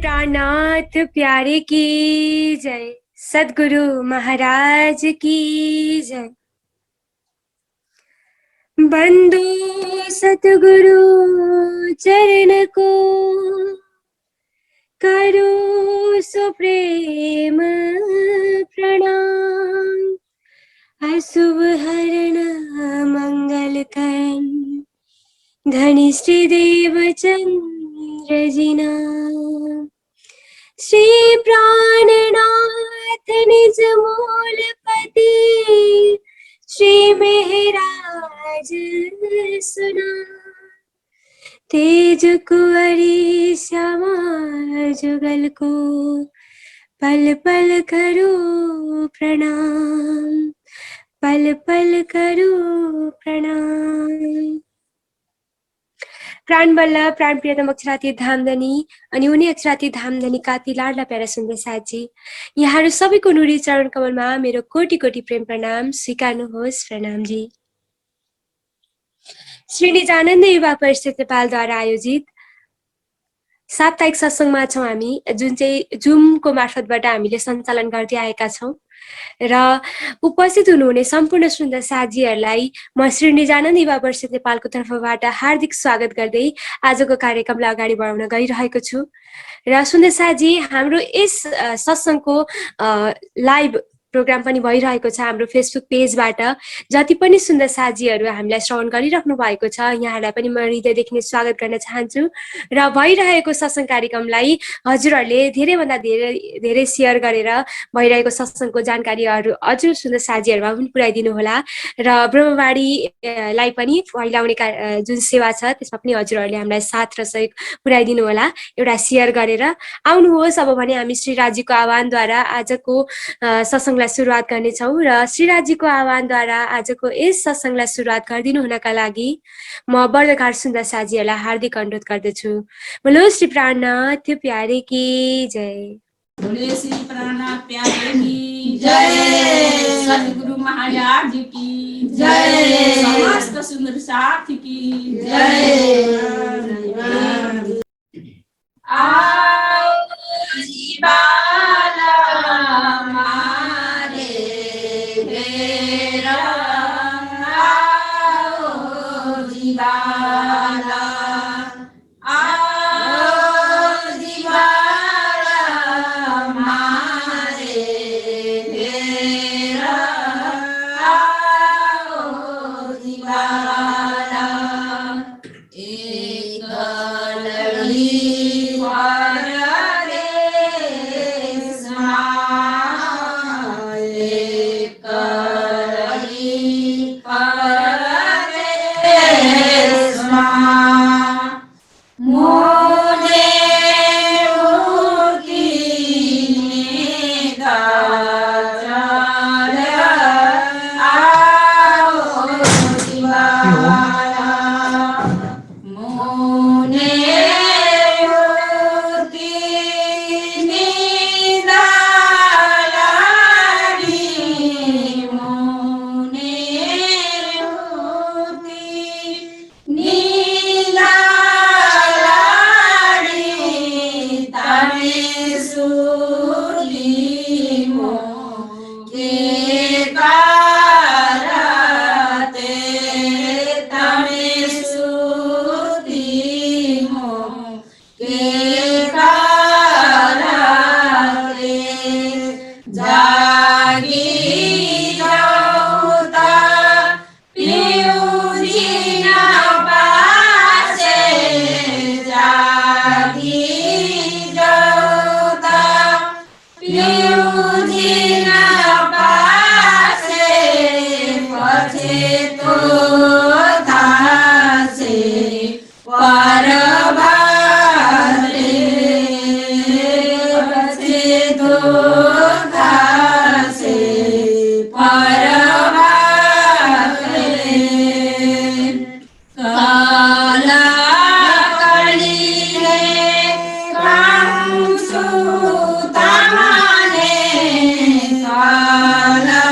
प्राणनाथ प्यारे की जय। सद्गुरु महाराज की जय। बंदो सतगुरु चरण को करो सुप्रेम प्रणाम। अशुभ हरण मंगल करण धनी श्री देव चंद्र जिना। श्री प्राणनाथ निज मूलपति श्री मेहराज सुना। तेज कुंवरी श्यामा जुगल को पल पल करो प्रणाम। पल पल करो प्रणाम। प्राण बल्ल प्राण प्रियतम अक्षराती धामधनी अनि उनी अक्षराती धामधनीका ती लाडला प्यारा सुन्दै साथी यहाँहरू सबैको नुरी चरण कमलमा मेरो कोटि कोटि प्रेम प्रणाम स्वीकार्नुहोस्। प्रणामजी। श्री निजानन्द युवा परिषद नेपालद्वारा आयोजित साप्ताहिक सत्सङ्गमा छौँ हामी, जुन चाहिँ जुमको मार्फतबाट हामीले सञ्चालन गर्दै आएका छौँ र उपस्थित हुनुहुने सम्पूर्ण सुन्दर साथीहरूलाई म श्री निजानन्द युवा परिषद नेपालको तर्फबाट हार्दिक स्वागत गर्दै आजको कार्यक्रमलाई अगाडि बढाउन गइरहेको छु। र सुन्दर साथी, हाम्रो यस सत्सङ्गको लाइभ प्रोग्राम पनि भइरहेको छ हाम्रो फेसबुक पेजबाट। जति पनि सुन्दर साथीहरू हामीलाई श्रवण गरिराख्नु भएको छ यहाँहरूलाई पनि म हृदयदेखि नै स्वागत गर्न चाहन्छु। र भइरहेको सत्सङ्ग कार्यक्रमलाई हजुरहरूले धेरैभन्दा धेरै सेयर गरेर भइरहेको सत्सङ्गको जानकारीहरू हजुर सुन्दर साथीहरूमा पनि पुर्याइदिनु होला र ब्रह्मवाणीलाई पनि फैलाउने जुन सेवा छ त्यसमा पनि हजुरहरूले हामीलाई साथ र सहयोग पुर्याइदिनु होला एउटा सेयर गरेर। आउनुहोस्, अब भने हामी श्रीराजीको आह्वानद्वारा आजको सत्सङ्गलाई सुरुवात गर्नेछौँ र श्रीराजीको आह्वानद्वारा आजको यस सत्सङ्गलाई सुरुवात गरिदिनु हुनका लागि म वर्धघाट सुन्दर साथीहरूलाई हार्दिक अनुरोध गर्दछु। बोलो श्री प्राणनाथ प्यारे की जय। बोले श्री प्राणनाथ प्यारे की जय। सद्गुरु महाराज की जय। समस्त सुंदर साथ की जय। आओ जीवाला मारे घेरा, आओ जीवाला, आओ जीवाला मारे घेरा, आओ जीवाला। एक लड़ी काला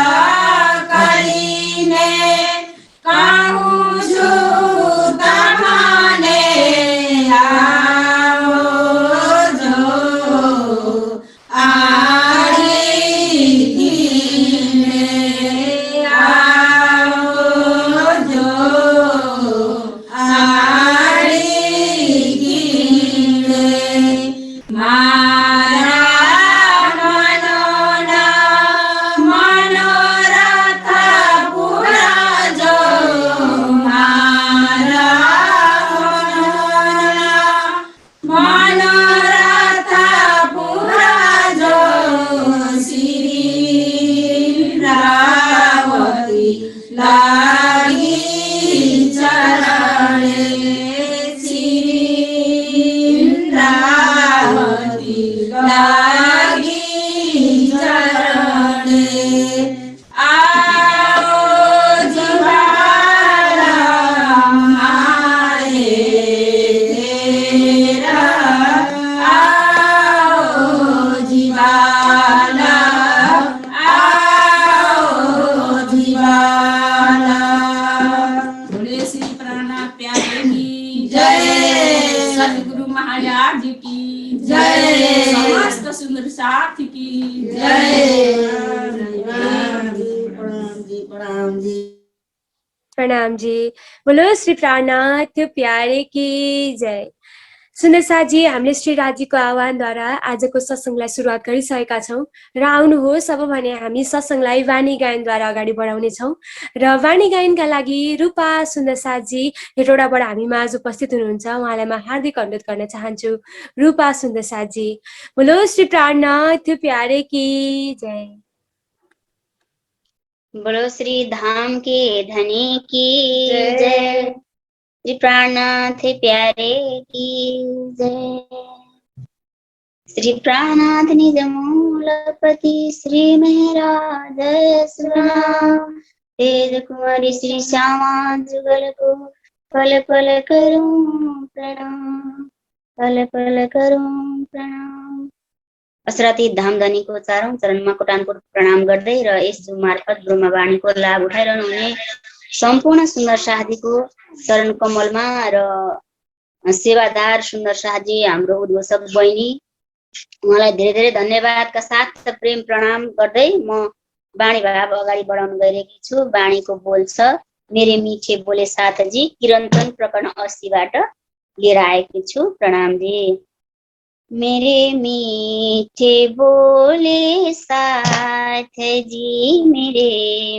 कलीने काहू लागि चरणे श्री इन्द्रावती लागि चरणे आओ जीवाला मारेर आओ जीवाला बोले श्री प्राणा प्यारे की जय सद्गुरु महाराज की जय समस्त सुंदर साथ की जय प्रणाम जी। बोलो श्री प्राणनाथ प्यारे की जय। सुन्दर साथजी, हामीले श्री राजीको आह्वानद्वारा आजको सत्सङ्गलाई सुरुवात गरिसकेका छौँ र आउनुहोस् अब भने हामी सत्सङ्गलाई वाणी गायनद्वारा अगाडि बढाउनेछौँ र वाणी गायनका लागि रूपा सुन्दर साथजी हेटौडाबाट हामी माझ उपस्थित हुनुहुन्छ। उहाँलाई म हार्दिक अनुरोध गर्न चाहन्छु। रूपा सुन्दर साथजी, बोलो श्री प्राणनाथ प्यारे की जय। बोलो श्री धाम के धनी की जय। श्री प्राणनाथ प्यारे की जय। श्री प्राणनाथ निज मूलपति श्री मेहराज सुना तेज कुमारी श्री श्यामा जुगल को पल पल करूं प्रणाम, पल पल करूं प्रणाम। असराती धामधनीको चारौं चरणमा कोटानकोट प्रणाम गर्दै र यस जुम मार्फत ब्रह्मवाणीको लाभ उठाइरहनु हुने सम्पूर्ण सुन्दर साथीको चरण कमलमा र सेवादार सुन्दर साथी हाम्रो उद्घोषक बहिनी उहाँलाई धेरै धेरै धन्यवादका साथ प्रेम प्रणाम गर्दै म वाणी भाव अगाडि बढाउन गइरहेकी छु। वाणीको बोल छ मेरे मीठे बोले साथजी, किरन्तन प्रकरण 80बाट लिएर आएकी छु। प्रणाम जी। मेरे मीठे बोले साथ जी, मेरे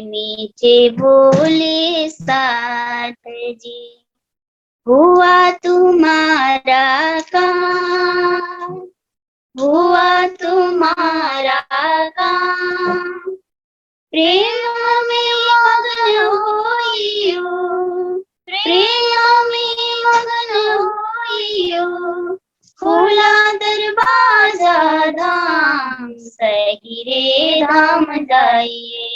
मीठे बोले साथ जी, हुआ तुम्हारा काम, हुआ तुम्हारा काम, प्रेम में मगन होइयो, प्रेम में मगन होइयो, खोला दरवाजा धाम, सखी रे धाम जाइए,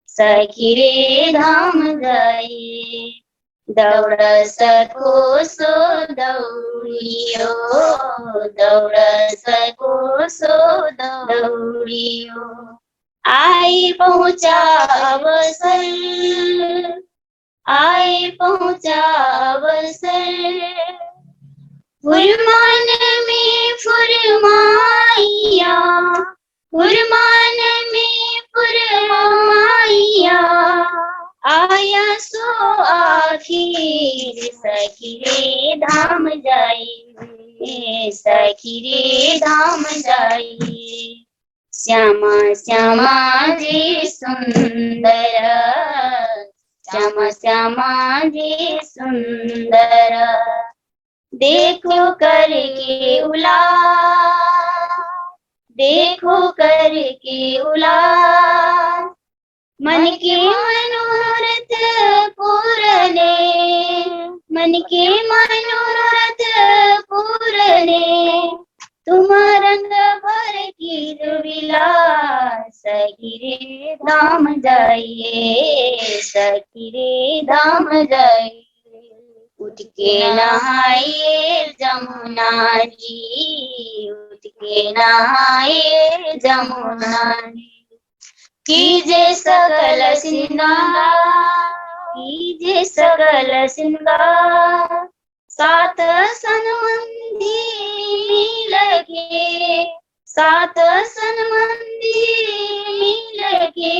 सखी रे धाम जाइए। दौड़ सको सो दौड़ियो, दौड़ सको सो दौड़ियो, आई पहुँचा अवसर, आई पहुँचा अवसर, फुरमान में फुरमाइया, फुरमान में फुरमाइया, आया सो आखिर, सखी रे धाम जाइए, सखी रे धाम जाइए। श्यामा श्यामा जी सुंदर, श्यामा श्यामा जी सुंदर, देखो करके उलास, देखो करके उलास, मन के मनोरथ पूरने, मन के मनोरथ पूरने, तुम रंग भर की विलास, सखी रे धाम जाइए, सखी रे धाम जाइए। उठ के नहाइए जमुना जी, उठ के नहाइए जमुना जी, कीजे सकल श्रृंगार, कीजे सकल श्रृंगार, सात सनमंदी मिल के, सात सनमंदी मिल के,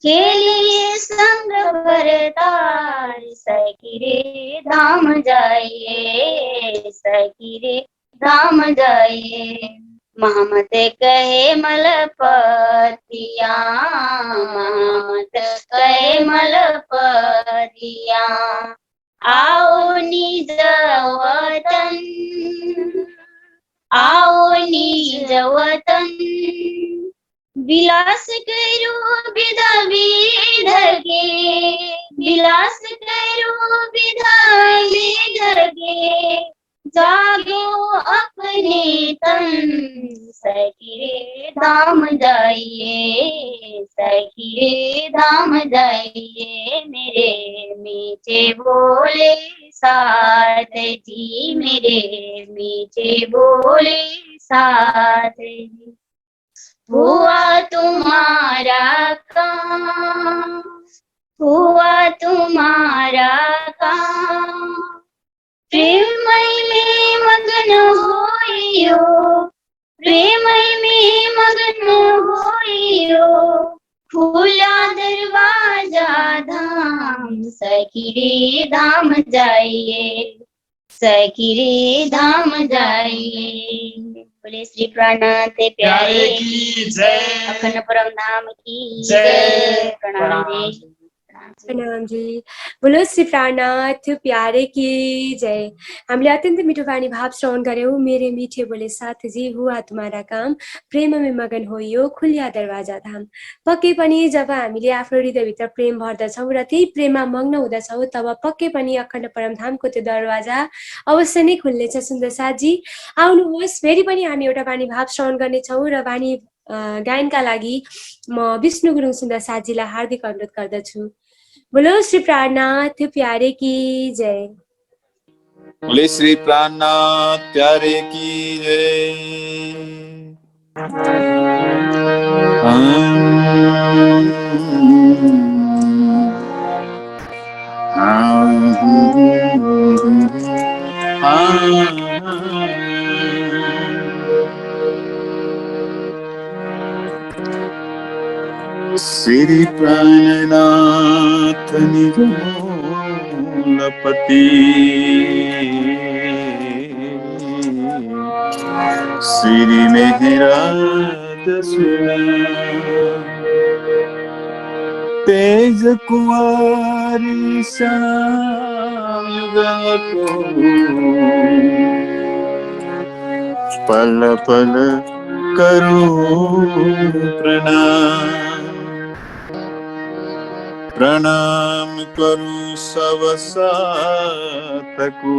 खेलिए संग भरतार, सखी रे धाम जाइए, सखी रे धाम जाइए। महमत कहे मलपतिया, महमत कहे मलपतिया, आओ निज वतन, आओ निज वतन, विलास करो विध विध के, विलास करो विधान में लगे, जागो अपने तन, सखी रे धाम जाइए, सखी रे धाम जाइए, मेरे मीठे बोले साथ जी, मेरे मीठे बोले साथ जी। हुआ तुम्हारा काम, हुआ तुम्हारा काम, प्रेममय में मगन होइयो, प्रेममय में मगन होइयो, खुला दरवाजा धाम, सखी रे धाम जाइए, सखी रे धाम जाइए। बोले श्री प्राणनाथ प्यारे की जय, अखंड परम धाम की जय। प्रणाम जी। प्रणाम जी। बोलो श्री प्राणनाथ प्यारे की जय। हामीले अत्यन्त मिठो वाणी भाव श्रवण गऱ्यौँ। मेरे मीठे बोले साथ जी, हुआ तुम्हारा काम, प्रेम में मगन होइयो, खुलिया दरवाजा धाम। पक्कै पनि जब हामीले आफ्नो हृदयभित्र प्रेम भर्दछौँ र त्यही प्रेममा मग्न हुँदछौँ, तब पक्कै पनि अखण्ड परम धामको त्यो दरवाजा अवश्य नै खुल्नेछ। सुन्दर साथजी आउनुहोस्, फेरि पनि हामी एउटा वाणी भाव श्रवण गर्नेछौँ र वाणी गायनका लागि म विष्णु गुरुङ सुन्दर साथजीलाई हार्दिक अनुरोध गर्दछु। बोलो श्री प्राणनाथ प्यारे की जय। बोले श्री प्राणनाथ प्यारे की जय। श्री प्राणनाथ निज मूलपति, श्री मेहराज सुना, तेज कुंवारी श्याम युगल को, पल पल करो प्रणाम, प्रणाम करूं सब साथको,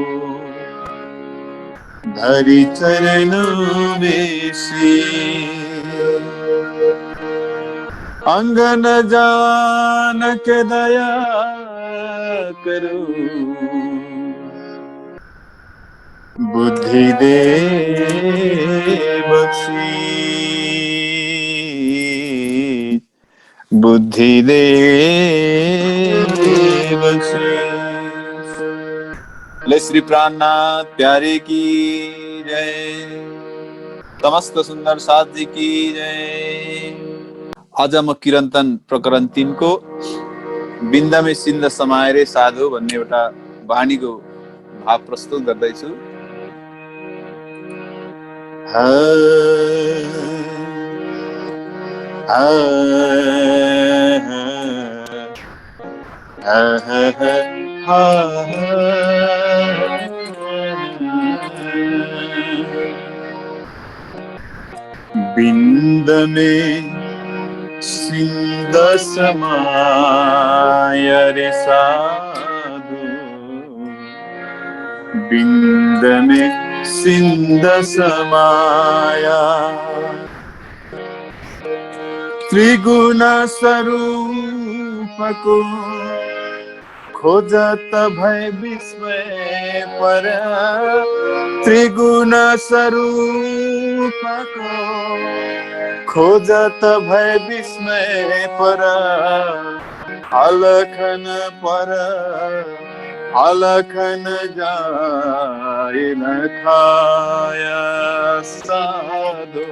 धरि चरणों बेसी, अंगन जानक दया करो, बुद्धि दे बख्शी, बुद्धि दे बख्शी। ले श्री प्राणनाथ प्यारे की जय, समस्त सुन्दर साथजी की जय। आज म किरन्तन प्रकरण 3 को बिन्दमे सिन्ध समाएरे साधु भन्ने एउटा वाणीको भाव प्रस्तुत गर्दैछु। बिंद में सिंध समाय रे साधु, बिंद में सिंध समाया, त्रिगुण स्वरूप को खोजत भय विस्मय पर, त्रिगुण स्वरूप को खोजत भय विस्मय पर, अलखन पर अलखन जाए न खाया साधु,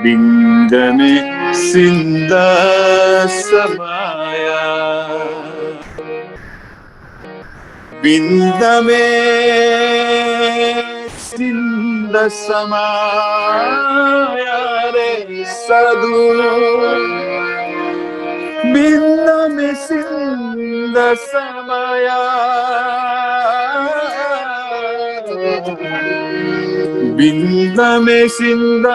बिंद में सिंध समाया, बिंद में सिंध समाया रे साधु, बिंद में सिंध समाया, बिंद में सिंध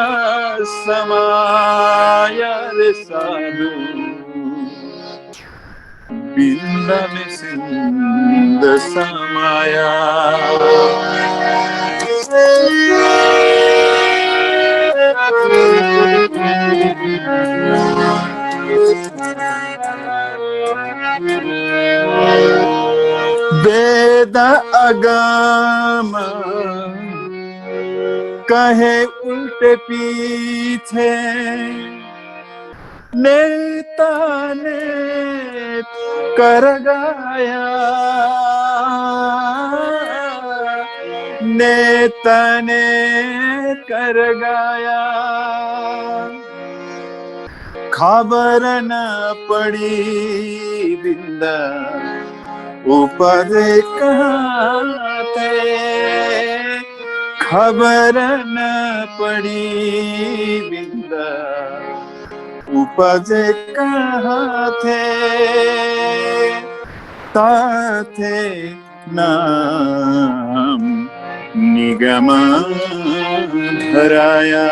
समाया रे साधु, बिंद में सिंध समाया। वेद अगम कहे उल्टे पीछे, नेता ने कर गाया, नेता ने कर गाया। खबर न पड़ी बिंद ऊपर कहाँ थे, खबर न पड़ी बिंद उपज कहाँ थे। ताथे नाम निगम धराया,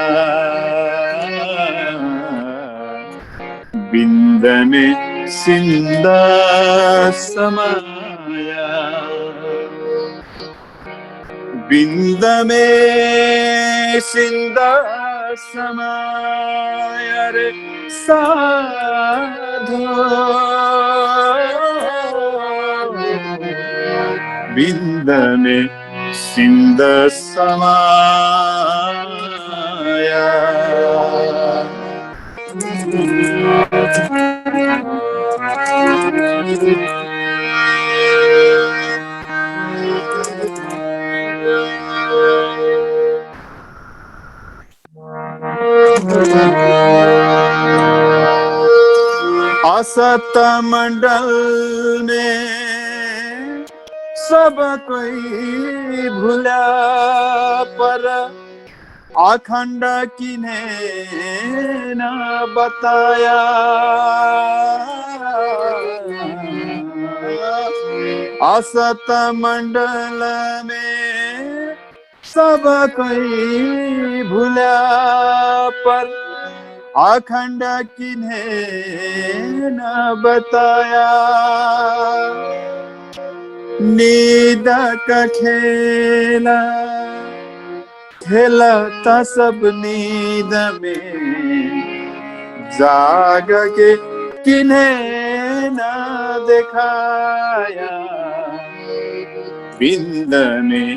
बिंद में सिंध समाया। बिंद में सिंध समाया रे साधो, बिंद में सिंध समाया। असत मंडल में सब कोई भूला, पर अखंड किन्हें न बताया। असत मंडल में सब कोई भूला, पर अखंड किन्हें न बताया। नींद का खेला खेलता सब नींद में, जाग के किन्हें न दिखाया। बिंद में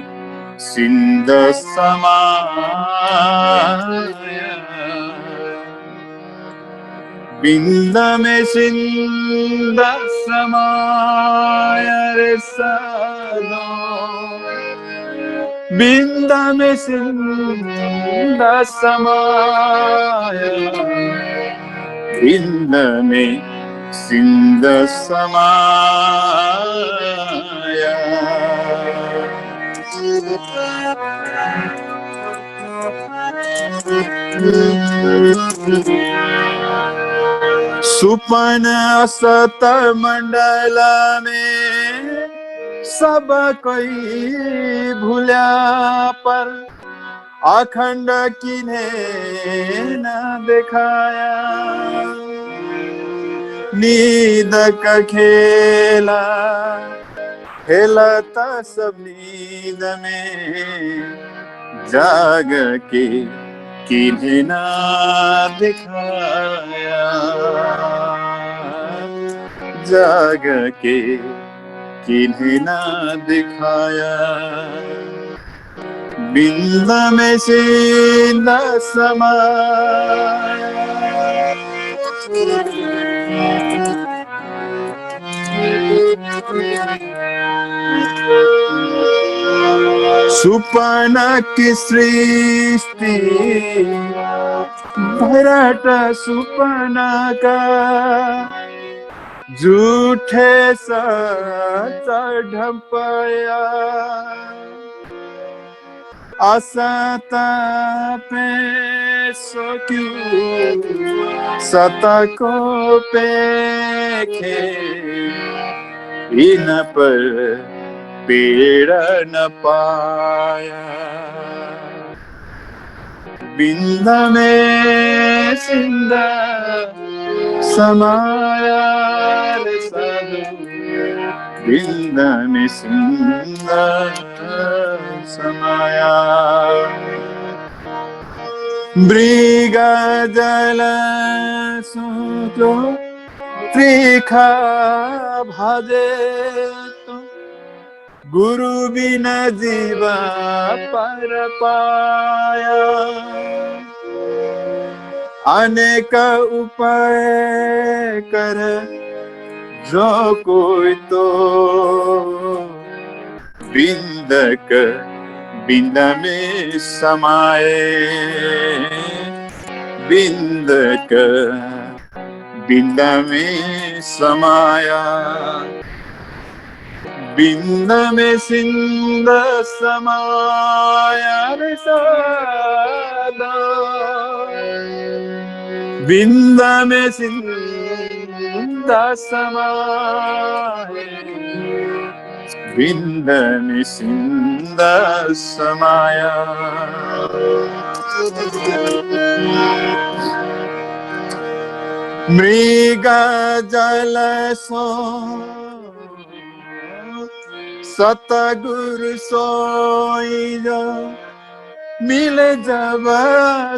सिंध समाया, बिंद में सिंध समाया रे साधो, बिंद में सिंध समाया, बिंद में सिंध समाया। सुपन असत मंडल में सब कोई भूला, पर अखंड किन्हें न दिखाया। नींद का खेला खेलता सब नींद में, जाग के किन्हें न दिखाया। जाग के किन्हें न दिखाया। बिंद में सिंध समाया, सुपन की सृष्टि भरट सुपन का, झूठे सच ढपया। असत पे सो क्यों सत को पेखे, इन पर पेड़ न पाया। बिंद में सिंध समाया रे साधो, बिन्द में सिंध समाया मृग जल सुतो त्रिखा भजे गुरु बिना जीव पर पाया अनेक उपाय कर जो कोई तो बिंदक बिंद में समाए बिंदक बिंद में समाया बिंद में सिंध समाया रे सदा बिंद में सिंध समाए बिंद में सिंध समाया मृग जल सो सतगुरु सोई जो मिले जब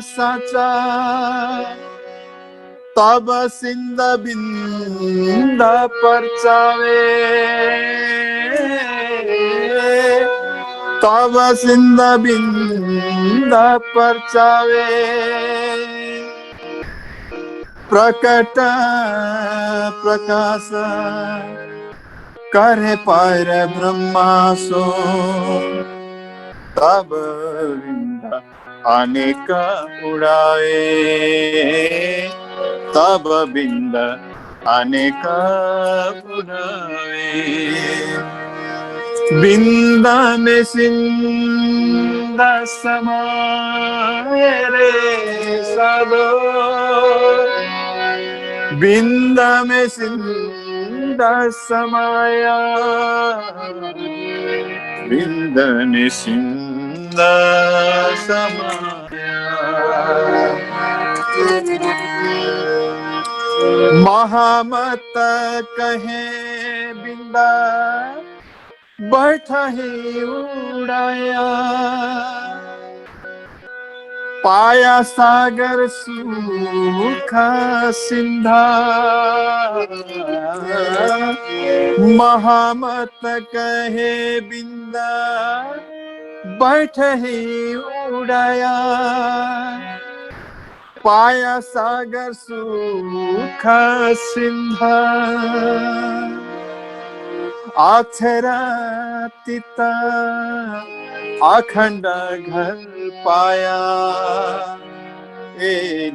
साचा तब सिंध बिंद परचावे तब सिंध बिंद परचावे प्रकट प्रकाश करे पर ब्रह्मा सो तब बिंद अनेक उड़ाए तब बिंद अनेक उड़ाए बिंद में सिंध समाए रे साधो बिंद में सिंध समाया बिंद में सिंध समाया महामत कहे बिंदा बैठा ही उड़ाया पाया सागर सुख सिंधा महामत कहे बिंदा बैठ ही उड़ाया पाया सागर सुख सिंधा अक्षरातीत अखंड घर पाया ए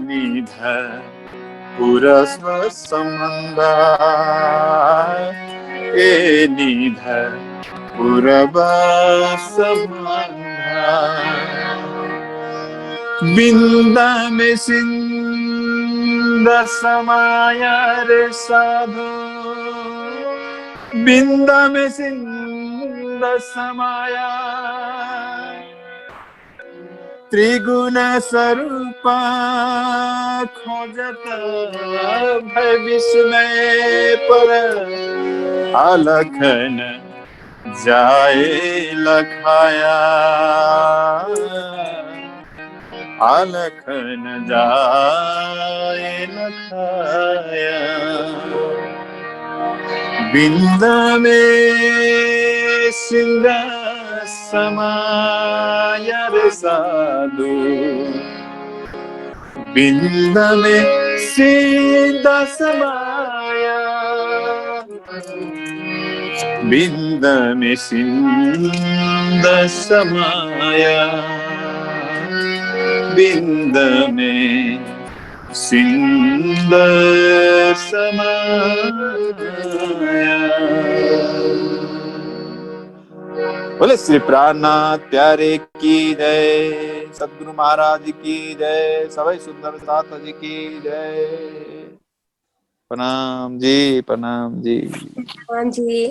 निधर पुरस्व संबंध ए निधर पुरब संबंध बिंद में सिंध समाया रे साधु बिंद में सिंध समाया त्रिगुण स्वरूप खोजत भय विस्मय पर अलखन जाए लखाया अलखन जाए लखाया बिंद में सिंध समाया रे साधु बिंद में सिंध समाया बिंद में सिंध समाया बिंद में सिंध समाया। बोले श्री प्राणनाथ प्यारे की जय, सद्गुरु महाराज की जय, सबै सुंदर साथ जी की जय। प्रणाम जी, प्रणाम जी। राम जी।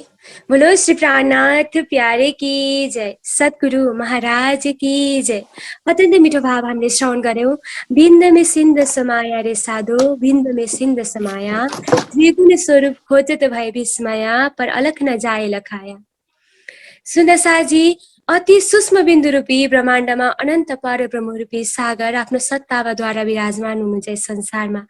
बोलो श्री प्राणनाथ प्यारे की जय, सद्गुरु महाराज की जय। अत्यन्तै मिठो भाव हामीले श्रवण गर्यौं। बिन्द में सिन्ध समाया रे साधो, बिन्द में सिन्ध समाया, त्रिगुण स्वरूप खोजे त भए विस्मया, पर अलख न जाए लखाया। सुन्दरसाजी अति सूक्ष्म बिन्दु रूपी ब्रह्माण्डमा अनन्त परब्रह्म रूपी सागर आफ्नो सत्तावाद्वारा विराजमान हुनुहुन्छ यस संसारमा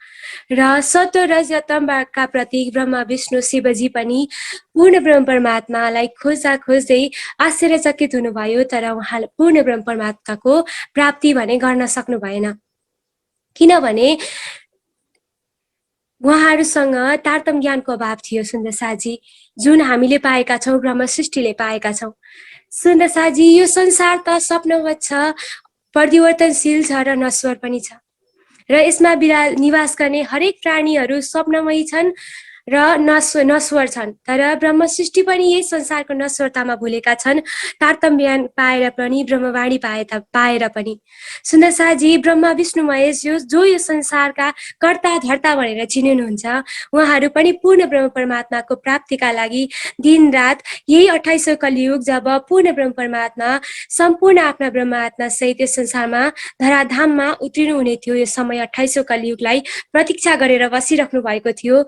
र सत्व रज तमका प्रतीक ब्रह्मा विष्णु शिवजी पनि पूर्ण ब्रह्म परमात्मालाई खोज्दा खोज्दै आश्चर्यचकित हुनुभयो, तर उहाँले पूर्ण ब्रह्म परमात्माको प्राप्ति भने गर्न सक्नु भएन, किनभने उहाँहरूसँग तारतम ज्ञानको अभाव थियो सुन्दरसाजी, जुन हामीले पाएका छौँ, ब्रह्म सृष्टिले पाएका छौँ। सुन्दरसाजी यो संसार त स्वप्नवत छ, परिवर्तनशील छ र नश्वर पनि छ, र यसमा निवास गर्ने हरेक प्राणीहरू स्वप्नमयी छन् र नश्वर छन्, तर ब्रह्म सृष्टि पनि यही संसारको नश्वरतामा भुलेका छन्, तारतम ज्ञान पाएर पनि, ब्रह्मवाणी पाएर पनि। सुन्दरसाजी ब्रह्मा विष्णु महेश जो यो संसारका कर्ता धर्ता भनेर चिनिनुहुन्छ, उहाँहरू पनि पूर्ण ब्रह्म परमात्माको प्राप्तिका लागि दिन रात यही 28औं कलियुग जब पूर्ण ब्रह्म परमात्मा सम्पूर्ण आफ्ना ब्रह्मात्मा सहित यस संसारमा धराधाममा उत्रिनु हुने थियो। यो समय 28औं कलियुगलाई प्रतीक्षा गरेर बसिराख्नु भएको थियो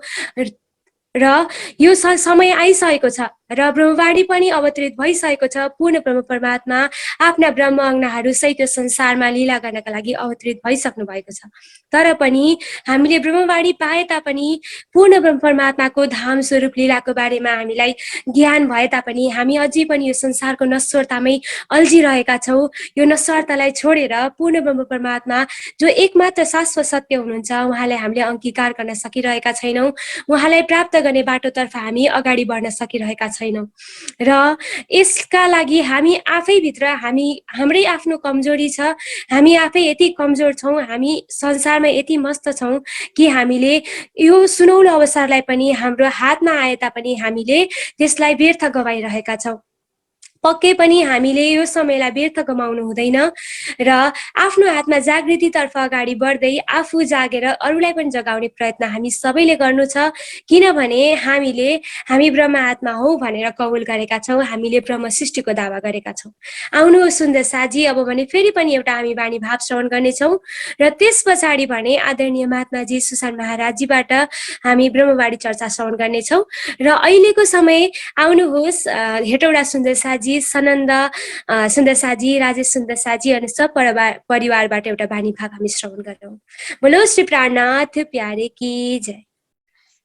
र यो समय आइसकेको छ र ब्रह्मवाणी पनि अवतरित भइसकेको छ। पूर्ण ब्रह्म परमात्मा आफ्ना ब्रह्म अंगनाहरू सहित यो संसारमा लीला गर्नका लागि अवतरित भइसक्नु भएको छ, तर पनि हामीले ब्रह्मवाणी पाए तापनि पूर्ण ब्रह्म परमात्माको धाम स्वरूप लीलाको बारेमा हामीलाई ज्ञान भए तापनि हामी अझै पनि यो संसारको नश्वरतामै अल्झिरहेका छौँ। यो नश्वरतालाई छोडेर पूर्ण ब्रह्म परमात्मा जो एकमात्र शाश्वत सत्य हुनुहुन्छ, उहाँलाई हामीले अंगीकार गर्न सकिरहेका छैनौँ। उहाँलाई प्राप्त गर्ने बाटोतर्फ हामी अगाडि बढ्न सकिरहेका छैनौँ र यसका लागि हामी आफैभित्र हाम्रै आफ्नो कमजोरी छ। हामी आफै यति कमजोर छौँ, हामी संसारमा यति मस्त छौँ कि हामीले यो सुनौलो अवसरलाई पनि हाम्रो हातमा आए तापनि हामीले त्यसलाई व्यर्थ गवाइरहेका छौँ। पक्कै पनि हामीले यो समयलाई व्यर्थ गमाउनु हुँदैन र आफ्नो हातमा जागृतितर्फ अगाडि बढ्दै आफू जागेर अरूलाई पनि जगाउने प्रयत्न हामी सबैले गर्नु छ, किनभने हामी ब्रह्म आत्मा हौ भनेर कबुल गरेका छौँ, हामीले ब्रह्म सृष्टिको दावा गरेका छौँ। आउनुहोस् सुन्दर साजी, अब भने फेरि पनि एउटा हामी वाणी भाव श्रवण गर्नेछौँ र त्यस पछाडि भने आदरणीय महात्माजी सुशान महाराजजीबाट हामी ब्रह्मवाणी चर्चा श्रवण गर्नेछौँ। र अहिलेको समय आउनुहोस् हेटौडा सुन्दर साजी, सनन्द सुन्दर साजी, राजेश सुन्दर साजी अनि सब परिवारबाट एउटा वाणी भाव हामी श्रवण गरौँ। बोलो श्री प्राणनाथ प्यारे की जय।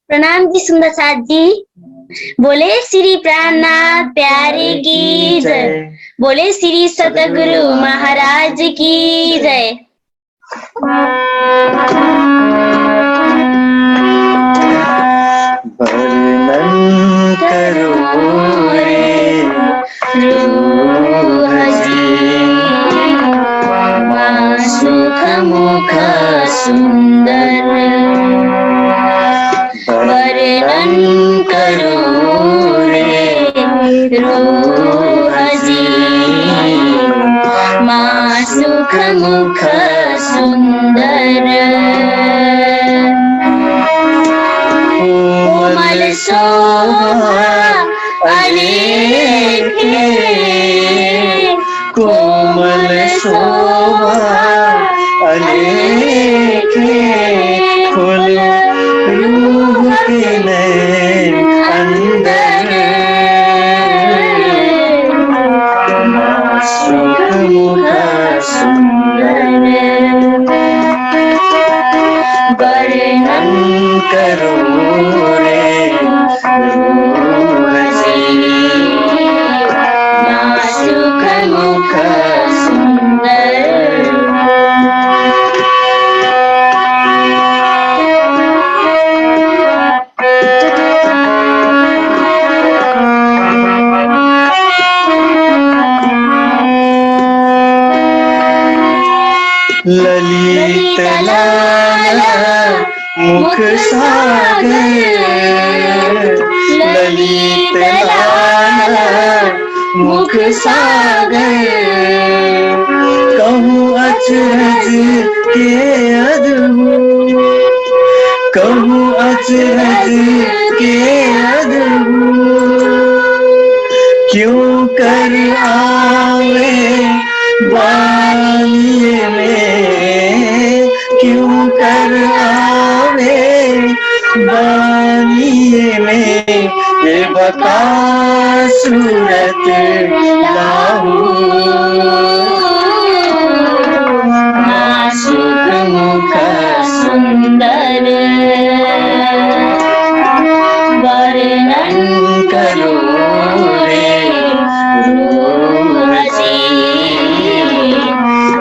प्रणाम जी सुंदर साथ जी। बोले श्री प्राणनाथ प्यारे की जय। बोले श्री सतगुरु महाराज की जय। वर्णन करो रे रूह जी, सुख मुख सुंदर। वर्णन करो रे रूह जी, माँ सुख मुख सुंदर। कोमल शोभा अलेखे, कोमल शोभा अलेखे, खुल रूह के नैन अंदर। सुख मुख सुंदर। वर्णन करो रे रूह जी, माँ सुख मुख सुंदर। ललित लाला मुख सागर, ललित लाला मुख सागर। कहूँ अचरज के अद्भुत, कहूँ अचरज के अद्भुत क्यों कर आवे बानिए में, क्यों कर आवे बानिए में, ये बता सूरत लाहू मासूक मुख सुंदर वर्णन करो रे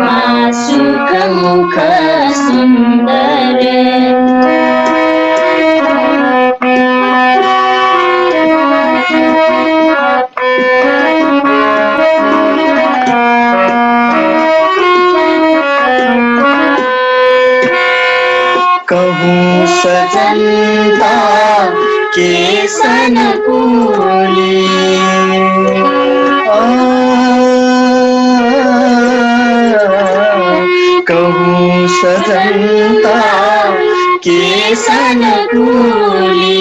मासूक मुख सुंदर कहूँ सजनता के सनकुली कहूँ सजनता के सनकुली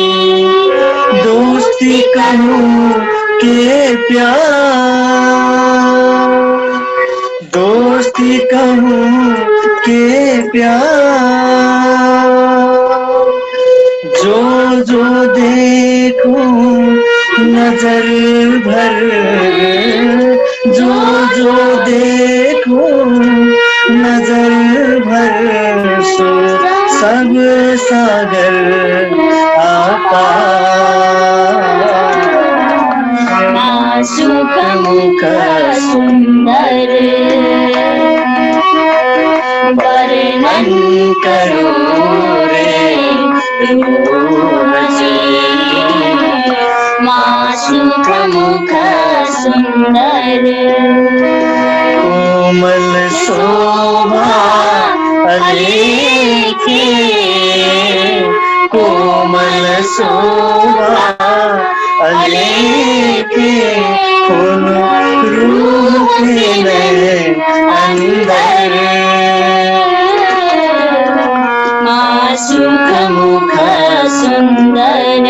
दोस्ती कहूँ के प्यार दोस्ती कहूँ के प्यार जो देखूं नजर भर जो देखूं नजर भर सो सब सागर आपा मासूक मुख सुंदर वर्णन करो रे मासूक मुख सुंदर कोमल शोभा अलेखे कोमल शोभा अलेखे खून रूप में अंदर मासूक मुख सुंदर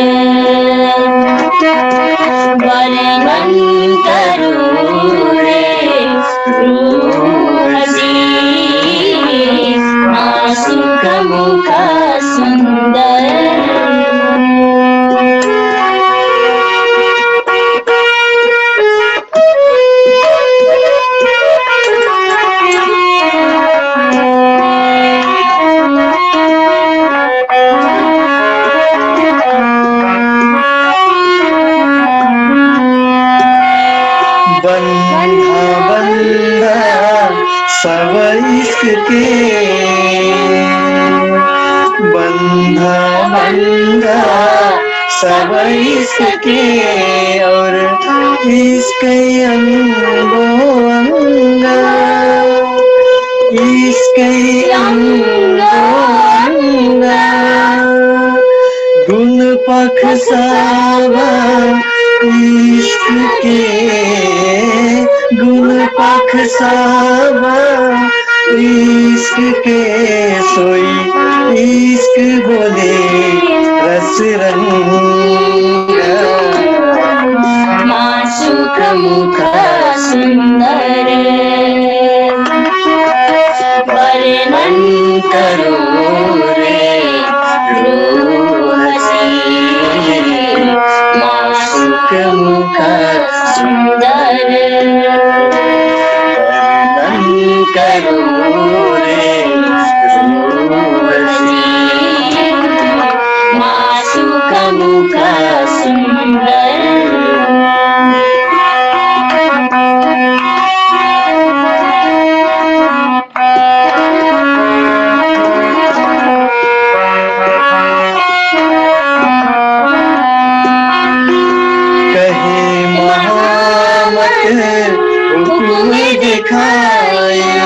वर्णन करो रे रूहसी मासूक मुख सुंदर सब इश्क के बंधा सब इश्क के और इश्क अंगो अंगा इश्क अंगो अंगा गुण पख सावा इश्क के गुण पख सावा इश्क के सोई इश्क बोले रस रंगा मासूक मुख सुंदर वर्णन करो रे रूहसी मासूक मुख सुंदर वर्णन करो रे रूहसी मासूक मुख सुंदर हुक्म दिखाया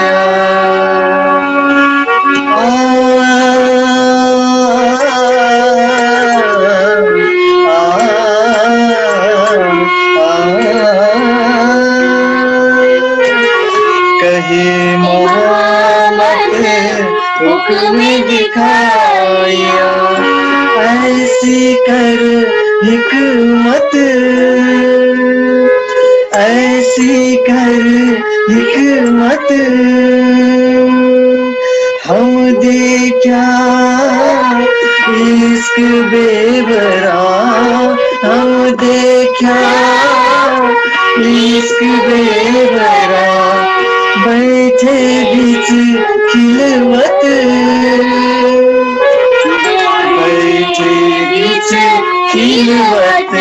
कहे मोहम्मद हुक्म दिखाया ऐसी कर हिकमत, ऐसी कर हिकमत, हम देखा इश्क बेबरा, हम देखा इश्क बेबरा, बैठे बीच खिलवत, बैठे बीच खिलवत,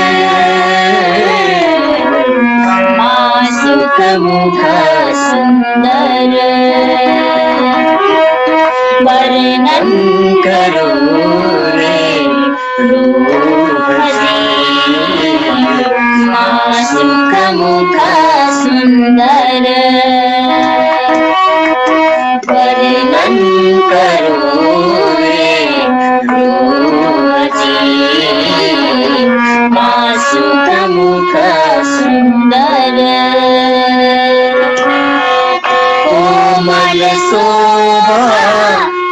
मासुक मुख सुंदर, वर्णन करो रे रूपसी, मासुक मुख सुंदर, वर्णन करो रे रूपसी, मासुक मुख सुंदर, कोमल शोभा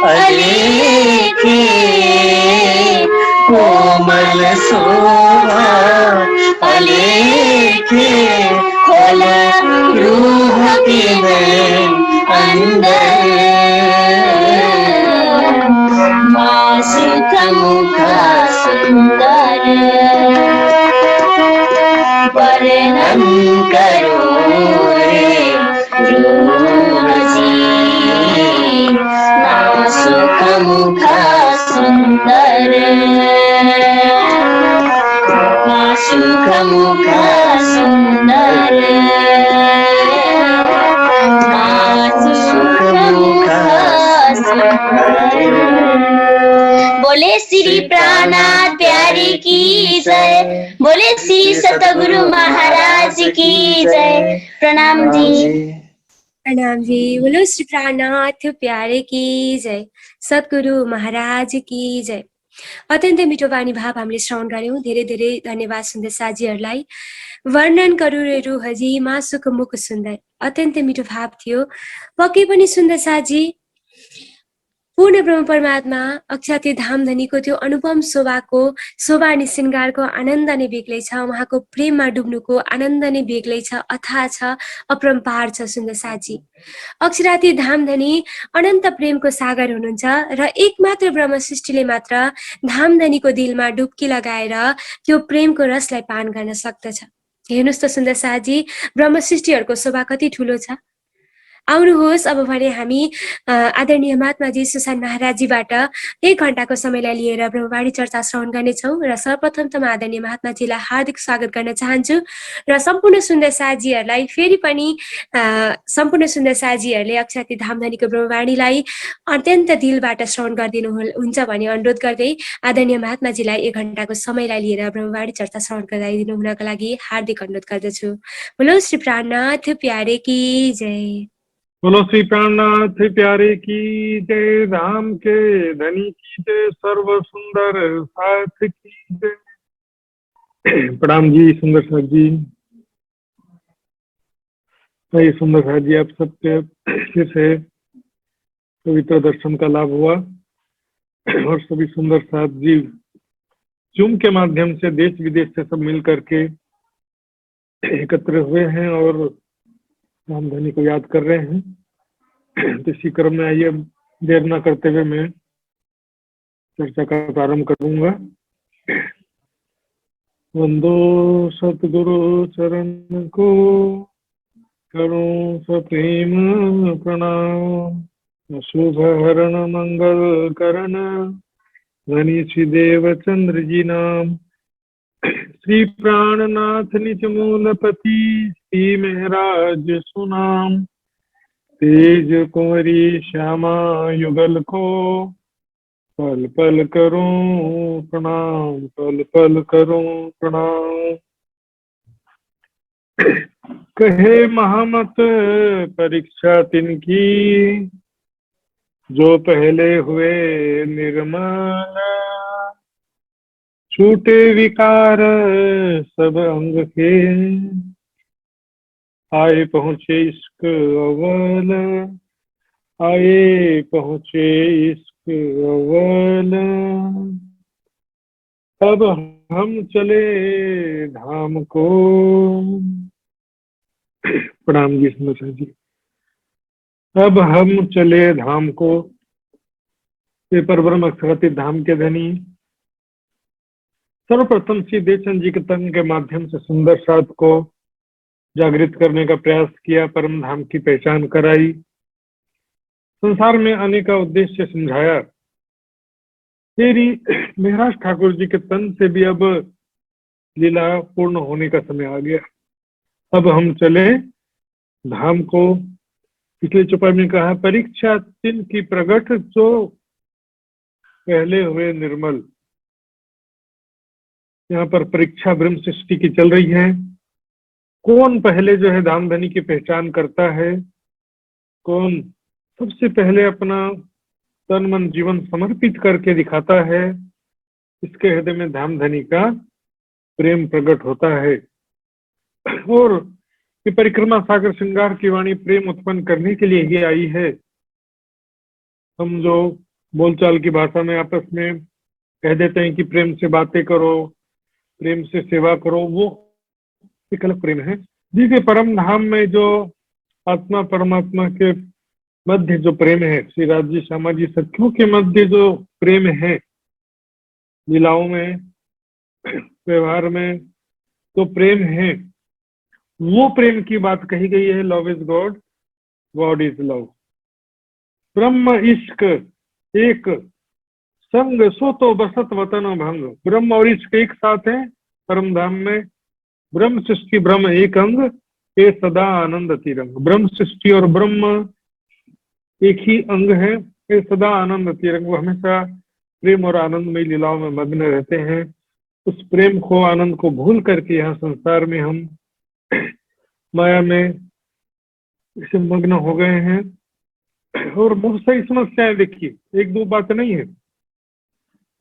अलेखे, कोमल शोभा अलेखे, खोल रूह के नैन अंदर, मासुक मुख सुंदर, वर्णन करो रे रूपसी, मासुक मुख सुंदर, मासुक मुख सुंदर, मासुक मुख सुंदर। बोले श्री प्राणनाथ प्यारे की जय, बोले श्री सतगुरु महाराज की जय। प्रणाम जी। प्रणाम जी। बोलो श्री प्राणनाथ प्यारे की जय, सद्गुरु महाराज की जय। अत्यन्तै मिठो बानी भाव हामीले श्रवण गर्यौं। धेरै धेरै धन्यवाद सुन्दर साथीहरूलाई। वर्णन गरौँ रे रूहजी मासुको मुख सुन्दर, अत्यन्तै मिठो भाव थियो। पक्कै पनि सुन्दर साथी पूर्ण ब्रह्म परमात्मा अक्षाती धामधनीको त्यो अनुपम शोभा अनि श्रृङ्गारको आनन्द नै बेग्लै छ। उहाँको प्रेममा डुब्नुको आनन्द नै बेग्लै छ, अथाह छ, अपरम्पार छ। सुन्दर साथी अक्षराती धामधनी अनन्त प्रेमको सागर हुनुहुन्छ र एकमात्र ब्रह्म सृष्टिले मात्र धामधनीको दिलमा डुब्की लगाएर त्यो प्रेमको रसलाई पान गर्न सक्दछ। हेर्नुहोस् त सुन्दर साथी, ब्रह्म सृष्टिहरूको शोभा कति ठुलो छ। आउनुहोस् अब भने हामी आदरणीय महात्माजी सुसान महाराजजीबाट 1 घण्टाको समयलाई लिएर ब्रह्मवाणी चर्चा श्रवण गर्नेछौँ र सर्वप्रथम त आदरणीय महात्माजीलाई हार्दिक स्वागत गर्न चाहन्छु र सम्पूर्ण सुन्दर साथीहरूलाई फेरि पनि सम्पूर्ण सुन्दर साथीहरूले अक्षराती धामधनीको ब्रह्मवाणीलाई अत्यन्त दिलबाट श्रवण गरिदिनु हुन्छ भन्ने अनुरोध गर्दै आदरणीय महात्माजीलाई 1 घण्टाको समयलाई लिएर ब्रह्मवाणी चर्चा श्रवण गराइदिनु हुनका लागि हार्दिक अनुरोध गर्दछु। बोलो श्री प्राणनाथ प्यारे की जय। बोलो श्री प्राणनाथ प्यारे की जय, राम के धनी की जय, सर्व सुंदर साथ की जय। प्रणाम जी सुंदर साथ जी। भाई सुंदर साथ जी, आप सबके फिर से पवित्र दर्शन का लाभ हुआ और सभी सुंदर साथ जी जूम के माध्यम से देश विदेश से सब मिल करके एकत्र हुए हैं और रामधनी को याद कर रहे हैं। तो इसी क्रम में आइए देर न करते हुए मैं चर्चा का प्रारंभ करूंगा। वंदो सतगुरु चरण को करूं सप्रेम प्रणाम, शुभ हरण मंगल करण धनी श्री देव चंद्र जी नाम। श्री प्राणनाथ निज मूलपति श्री महराज सुनाम, तेज कुंवरी श्यामा युगल को पल पल करूं प्रणाम, पल पल करूं प्रणाम। कहे महामत परीक्षा तिनकी, जो पहले हुए निर्मल, छूटे विकार सब अंग के, आए पहुँचे इश्क अव्वल, आए पहुँचे इश्क अव्वल। अब हम चले धाम को। प्रणाम जी सुंदर जी। अब हम चले धाम को, ये परब्रह्म अक्षरातीत धाम के धनी सर्वप्रथम श्री देवचंद जी के तन के माध्यम से सुंदर साध को जागृत करने का प्रयास किया, परम धाम की पहचान कराई, संसार में आने का उद्देश्य समझाया। तेरी महाराज ठाकुर जी के तन से भी अब लीला पूर्ण होने का समय आ गया। अब हम चले धाम को। पिछले चौपाई में कहा, परीक्षा तिन की प्रगट जो पहले हुए निर्मल। यहाँ पर परीक्षा ब्रह्म सृष्टि की चल रही है। कौन पहले जो है धाम धनी की पहचान करता है, कौन सबसे पहले अपना तन मन जीवन समर्पित करके दिखाता है, इसके हृदय में धाम धनी का प्रेम प्रकट होता है। और ये परिक्रमा सागर श्रृंगार की वाणी प्रेम उत्पन्न करने के लिए ही आई है। हम जो बोलचाल की भाषा में आपस में कह देते हैं कि प्रेम से बातें करो, प्रेम से सेवा करो, वो एक अलग प्रेम है। देखिए परम धाम में जो आत्मा परमात्मा के मध्य जो प्रेम है, श्री राज जी श्यामा जी सखियों के मध्य जो प्रेम है, लीलाओं में व्यवहार में तो प्रेम है, वो प्रेम की बात कही गई है। Love is God, God is love. ब्रह्म इश्क एक संग सो तो बसत वतन भंग। ब्रह्म और इश्क एक साथ है परम धाम में। ब्रह्म सृष्टि ब्रह्म एक अंग, ये सदा आनंद तिरंग। ब्रह्म सृष्टि और ब्रह्म एक ही अंग है, ये सदा आनंद तिरंग। वो हमेशा प्रेम और आनंदमय लीलाओं में मग्न रहते हैं। उस प्रेम को, आनंद को भूल करके यहाँ संसार में हम माया में इसे मग्न हो गए हैं। और बहुत सारी समस्याएं, देखिए एक दो बात नहीं है।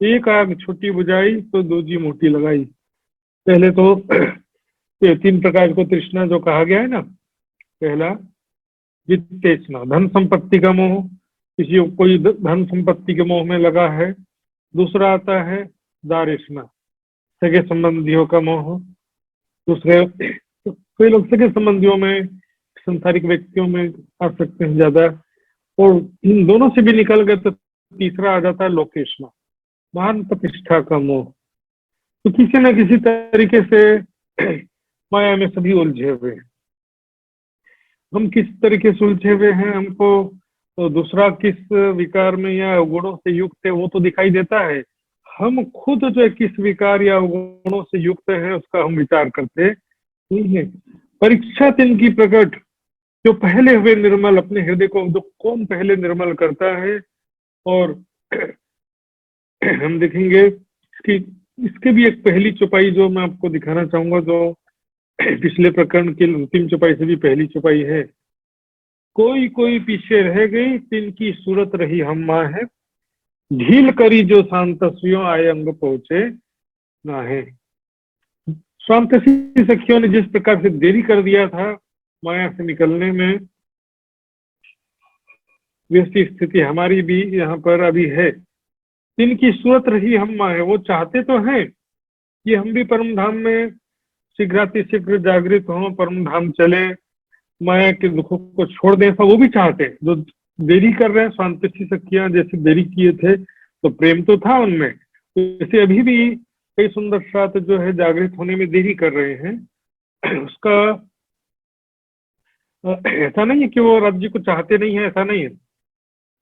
एक आग छोटी बुझाई तो दूजी मोटी लगाई। पहले तो ये तीन प्रकार को तृष्णा जो कहा गया है ना, पहला वित्तेष्णा, धन संपत्ति का मोह, किसी को कोई धन संपत्ति के मोह में लगा है। दूसरा आता है दारिष्णा, सगे संबंधियों का मोह। दूसरे कोई लोग सगे संबंधियों में, संसारिक व्यक्तियों में आ सकते हैं ज्यादा, और इन दोनों से भी निकल गए तो तीसरा आ जाता है लोकेष्णा, महान प्रतिष्ठा का मोह। तो किसी न किसी तरीके से माया में सभी उलझे हुए हैं। हम किस तरीके से उलझे हुए हैं, हमको तो दूसरा किस विकार में या गुणों से युक्त है वो तो दिखाई देता है। हम खुद जो है किस विकार या गुणों से युक्त है उसका हम विचार करते नहीं है। परीक्षा तिनकी प्रकट जो पहले हुए निर्मल, अपने हृदय को जो कौन पहले निर्मल करता है। और हम देखेंगे इसके भी एक पहली चौपाई जो मैं आपको दिखाना चाहूंगा, जो पिछले प्रकरण की अंतिम चौपाई से भी पहली चौपाई है। कोई कोई पीछे रह गई, तिनकी सूरत रही हम माँ है। ढील करी जो शांतस्वियों आए अंग पहुंचे ना है। शांतसी सखियों ने जिस प्रकार से देरी कर दिया था माया से निकलने में, वैसी स्थिति हमारी भी यहाँ पर अभी है। तिनकी सूरत रही हम माँ है। वो चाहते तो हैं कि हम भी परम धाम में शीघ्रातिशीघ्र जागृत हों, परम धाम चले, माया के दुखों को छोड़ दें, ऐसा वो भी चाहते हैं। जो देरी कर रहे हैं, शांति सखियां जैसे देरी किए थे तो प्रेम तो था उनमें, तो जैसे अभी भी कई सुंदर साथ जो है जागृत होने में देरी कर रहे हैं। उसका ऐसा नहीं है कि वो राज्य को चाहते नहीं है, ऐसा नहीं है।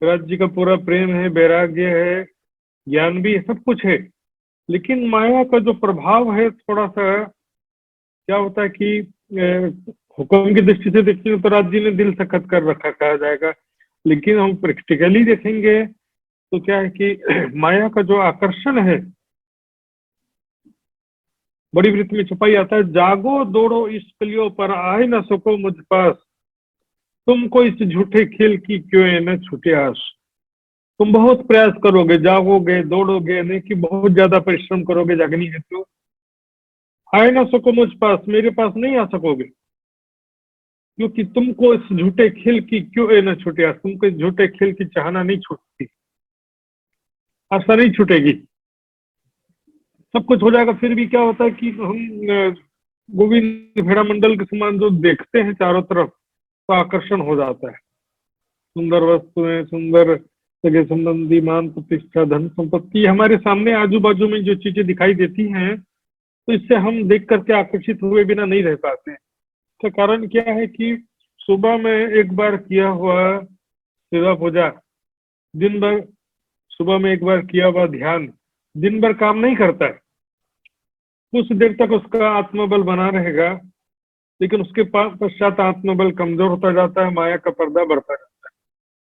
राज्य का पूरा प्रेम है, वैराग्य है, ज्ञान भी है, सब कुछ है। लेकिन माया का जो प्रभाव है थोड़ा सा क्या होता है कि हुक्म की दृष्टि से देखेंगे तो राज्य ने दिल सखत कर रखा कहा जाएगा। लेकिन हम प्रैक्टिकली देखेंगे तो क्या है कि माया का जो आकर्षण है, बड़ी वृत्त में छुपाई आता है, जागो दौड़ो इस कलियों पर आए न सको मुझ पास, तुमको इस झूठे खेल की क्यों न छूटे आस। तुम बहुत प्रयास करोगे, जागोगे, दौड़ोगे, नहीं कि बहुत ज्यादा परिश्रम करोगे जागनी है तो आए ना सको मुझ पास, मेरे पास नहीं आ सकोगे, क्योंकि तुमको इस झूठे खेल की क्यों न छूटे आस। तुमको इस झूठे खेल की चाहना नहीं छूटती, आशा नहीं छूटेगी। सब कुछ हो जाएगा, फिर भी क्या होता है कि हम गोविंद भेड़ा मंडल के समान जो देखते हैं चारों तरफ, तो आकर्षण हो जाता है। सुंदर वस्तुएं, सुंदर सगे संबंधी, मान प्रतिष्ठा, धन संपत्ति, हमारे सामने आजू बाजू में जो चीजें दिखाई देती हैं, तो इससे हम देख करके आकर्षित हुए बिना नहीं रह पाते। इसका कारण क्या है कि सुबह में एक बार किया हुआ सेवा पूजा, दिन भर सुबह में एक बार किया हुआ ध्यान दिन भर काम नहीं करता है। कुछ देर तक उसका आत्मबल बना रहेगा, लेकिन उसके पश्चात आत्मबल कमजोर होता जाता है, माया का पर्दा बढ़ता जाता है।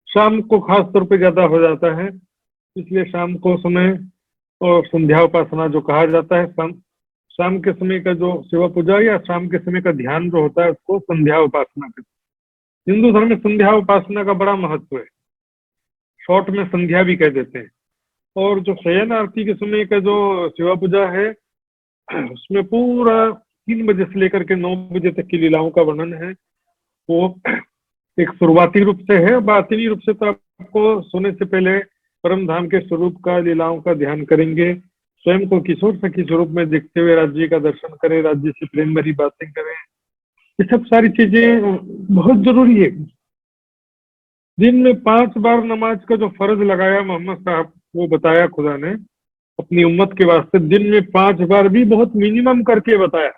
शाम को खास तौर पे ज्यादा हो जाता है, इसलिए शाम को समय और संध्या उपासना जो कहा जाता है, शाम के समय का जो सेवा पूजा या शाम के समय का ध्यान जो होता है, उसको संध्या उपासना कहते हैं। हिंदू धर्म में संध्या उपासना का बड़ा महत्व है, शॉर्ट में संध्या भी कह देते हैं। और जो शयन आरती के समय का जो सेवा पूजा है, उसमें पूरा 3 बजे से लेकर के 9 बजे तक की लीलाओं का वर्णन है। वो एक शुरुआती रूप से है, बातिनी रूप से तो आपको सोने से पहले परम धाम के स्वरूप का, लीलाओं का ध्यान करेंगे, स्वयं को किशोर सखी स्वरूप में देखते हुए राज्य का दर्शन करें, राज्य से प्रेम भरी बातें करें। ये सब सारी चीजें बहुत जरूरी है। दिन में 5 बार नमाज का जो फर्ज लगाया मोहम्मद साहब, वो बताया खुदा ने अपनी उम्मत के वास्ते, दिन में 5 बार भी बहुत मिनिमम करके बताया।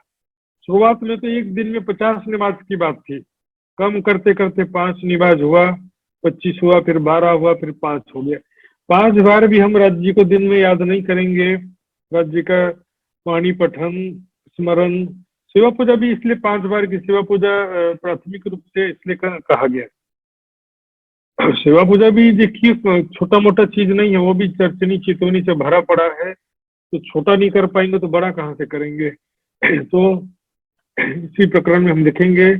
शुरुआत में तो एक दिन में 50 नमाज की बात थी, कम करते करते 5 नमाज हुआ, 25 हुआ, फिर 12 हुआ, फिर 5 हो गया। 5 बार भी हम राज्य को दिन में याद नहीं करेंगे, राज्य का वाणी पठन, स्मरण, सेवा पूजा भी इसलिए 5 बार की सेवा पूजा प्राथमिक रूप से इसलिए कहा गया। सेवा पूजा भी देखिए छोटा मोटा चीज नहीं है, वो भी चर्चनी चितवनी से भरा पड़ा है। तो छोटा नहीं कर पाएंगे तो बड़ा कहाँ से करेंगे। तो इसी प्रकरण में हम देखेंगे,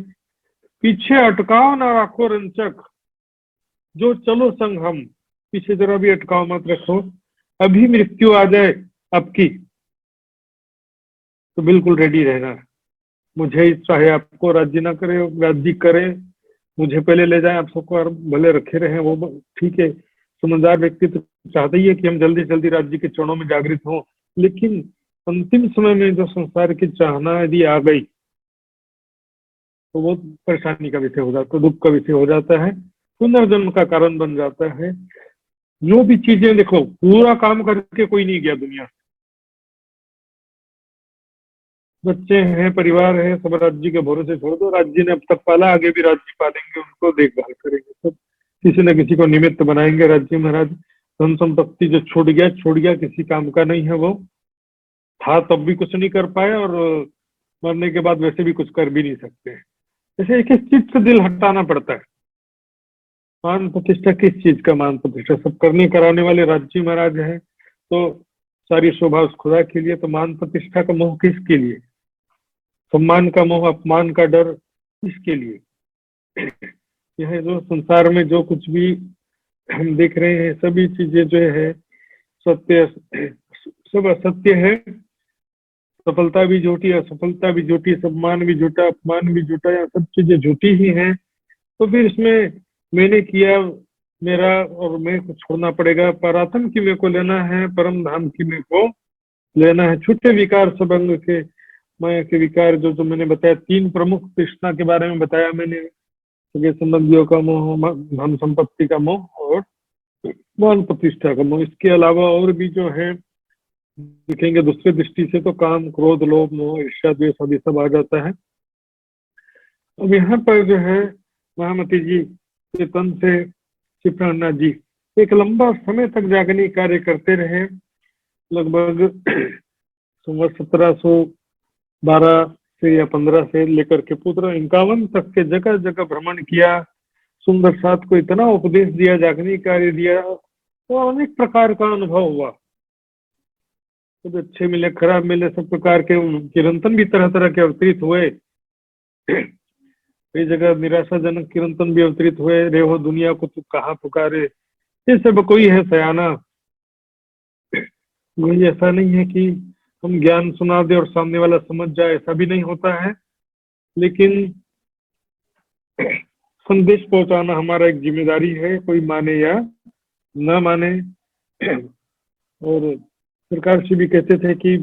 पीछे अटकाव ना रखो रंचक, जो चलो संग हम, पीछे जरा भी अटकाव मत रखो। अभी मृत्यु आ जाए आपकी तो बिल्कुल रेडी रहना, मुझे चाहे आपको राज्य ना करे, राज्य करे, मुझे पहले ले जाए, आप सबको भले रखे रहे, वो ठीक है। समझदार व्यक्ति तो चाहता ही है कि हम जल्दी जल्दी राज्य के चरणों में जागृत हों, लेकिन अंतिम समय में जो संसार की चाहना यदि आ गई तो वो परेशानी का विषय हो जाता है, दुख का विषय हो जाता है, पुनर्जन्म का कारण बन जाता है। जो भी चीजें देखो, पूरा काम करके कोई नहीं गया दुनिया, बच्चे हैं, परिवार है, सब राज्य के भरोसे छोड़ दो। राज्य ने अब तक पाला, आगे भी राज्य पालेंगे, उनको देखभाल करेंगे, सब किसी न किसी को निमित्त बनाएंगे। राज्य महाराज धन संपत्ति जो छूट गया, किसी काम का नहीं है। वो था तब भी कुछ नहीं कर पाए, और मरने के बाद वैसे भी कुछ कर भी नहीं सकते। जैसे एक चीज से दिल हटाना पड़ता है। मान प्रतिष्ठा, किस चीज का मान प्रतिष्ठा, सब करने कराने वाले राज्य महाराज हैं, तो सारी शोभा उस खुदा के लिए। तो मान प्रतिष्ठा का मोह किसके लिए, सम्मान का मोह, अपमान का डर किसके लिए। यह जो संसार में जो कुछ भी हम देख रहे हैं, सभी चीजें जो है सत्य, सब असत्य है। सफलता भी झूठी, असफलता भी झूठी, सम्मान भी झूठा, अपमान भी झूठा, या सब चीजें झूठी ही हैं। तो फिर इसमें मैंने किया, मेरा और मैं को छोड़ना पड़ेगा। परात्म की मेरे को लेना है, परम धाम की मेरे को लेना है। छूटे विकार सब अंग के, माया के विकार जो मैंने बताया, 3 प्रमुख तृष्णा के बारे में बताया मैंने, सगे संबंधियों का मोह, धन संपत्ति का मोह और मान प्रतिष्ठा का मोह। इसके अलावा और भी जो है देखेंगे दूसरे दृष्टि से, तो काम, क्रोध, लोभ, मोह, ईर्ष्या, द्वेष आदि सब आ जाता है। अब यहाँ पर जो है महामती जी के तन से श्री प्राणनाथ जी एक लंबा समय तक जागने कार्य करते रहे। लगभग 1712 से या 15 से लेकर के पूरा 51 तक के जगह जगह भ्रमण किया। सुंदर साथ को इतना उपदेश दिया, जागने कार्य दिया, तो अनेक प्रकार का अनुभव हुआ। सब अच्छे मिले, खराब मिले, सब प्रकार के चिरंतन भी तरह तरह के अवतरित हुए। कई जगह निराशाजनक चिरंतन भी अवतरित हुए। रे हो दुनिया को तू कहाँ पुकारे, ये सब कोई है सयाना। वही ऐसा नहीं है कि हम ज्ञान सुना दे और सामने वाला समझ जाए, ऐसा भी नहीं होता है। लेकिन संदेश पहुंचाना हमारा एक जिम्मेदारी है, कोई माने या न माने। और सरकार से भी कहते थे कि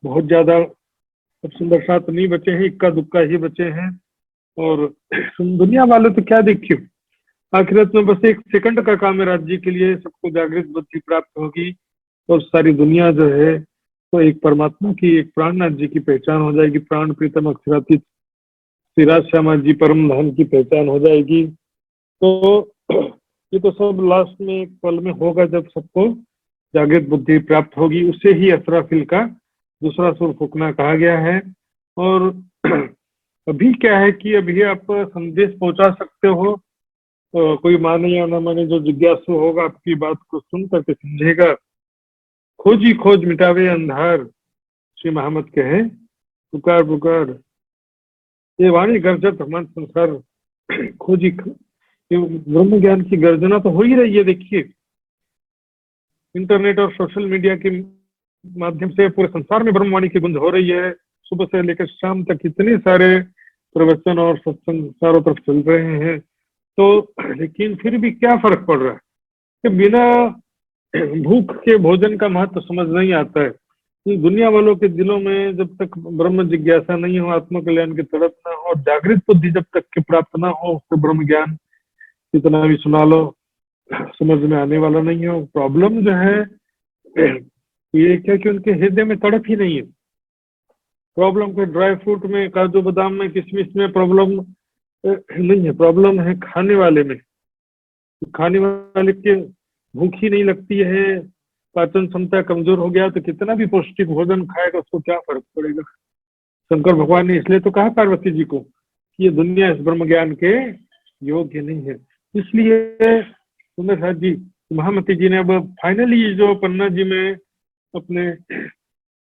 बहुत ज्यादा अब सुंदर साथ नहीं बचे हैं, इक्का दुक्का ही बचे हैं। और दुनिया वाले तो क्या देखियो, आखिरत में बस एक सेकंड का काम है राज्य के लिए, सबको जागृत बुद्धि प्राप्त होगी और सारी दुनिया जो है तो एक परमात्मा की, एक प्राणनाथ जी की पहचान हो जाएगी। प्राण प्रीतम अक्षरातीत श्री राज श्यामा जी परम धाम की पहचान हो जाएगी। तो ये तो सब लास्ट में एक पल में होगा जब सबको जागृत बुद्धि प्राप्त होगी। उसे ही असराफिल का दूसरा सुर फूकना कहा गया है। और अभी क्या है कि अभी आप संदेश पहुंचा सकते हो, कोई माने या ना माने, जो जिज्ञासु होगा आपकी बात को सुन करके समझेगा। खोजी खोज मिटावे अंधार, श्री महामत कहे पुकार पुकार, ये वाणी गर्जत मन संसार। खोजी ब्रह्म ज्ञान की गर्जना तो हो ही रही है। देखिए इंटरनेट और सोशल मीडिया के माध्यम से पूरे संसार में ब्रह्मवाणी की गुंज हो रही है। सुबह से लेकर शाम तक इतने सारे प्रवचन और सत्संग चारों तरफ चल रहे हैं। तो लेकिन फिर भी क्या फर्क पड़ रहा है कि बिना भूख के भोजन का महत्व समझ नहीं आता है। दुनिया वालों के दिलों में जब तक ब्रह्म जिज्ञासा नहीं हो, आत्म कल्याण की तड़प ना हो, और जागृत बुद्धि जब तक के प्राप्त ना हो, उससे ब्रह्म ज्ञान कितना भी सुना लो समझ में आने वाला नहीं हो। प्रॉब्लम जो है ये क्या कि उनके हृदय में तड़प ही नहीं है। प्रॉब्लम कोई ड्राई फ्रूट में, काजू बादाम में, किशमिश में प्रॉब्लम नहीं है। प्रॉब्लम है खाने वाले में। खाने वाले के भूख ही नहीं लगती है, पाचन क्षमता कमजोर हो गया तो कितना भी पौष्टिक भोजन खाएगा उसको क्या फर्क पड़ेगा। शंकर भगवान ने इसलिए तो कहा पार्वती जी को कि ये दुनिया इस ब्रह्म ज्ञान के योग्य नहीं है। इसलिए सुंदर साथ जी, महामती जी ने अब फाइनली जो पन्ना जी में अपने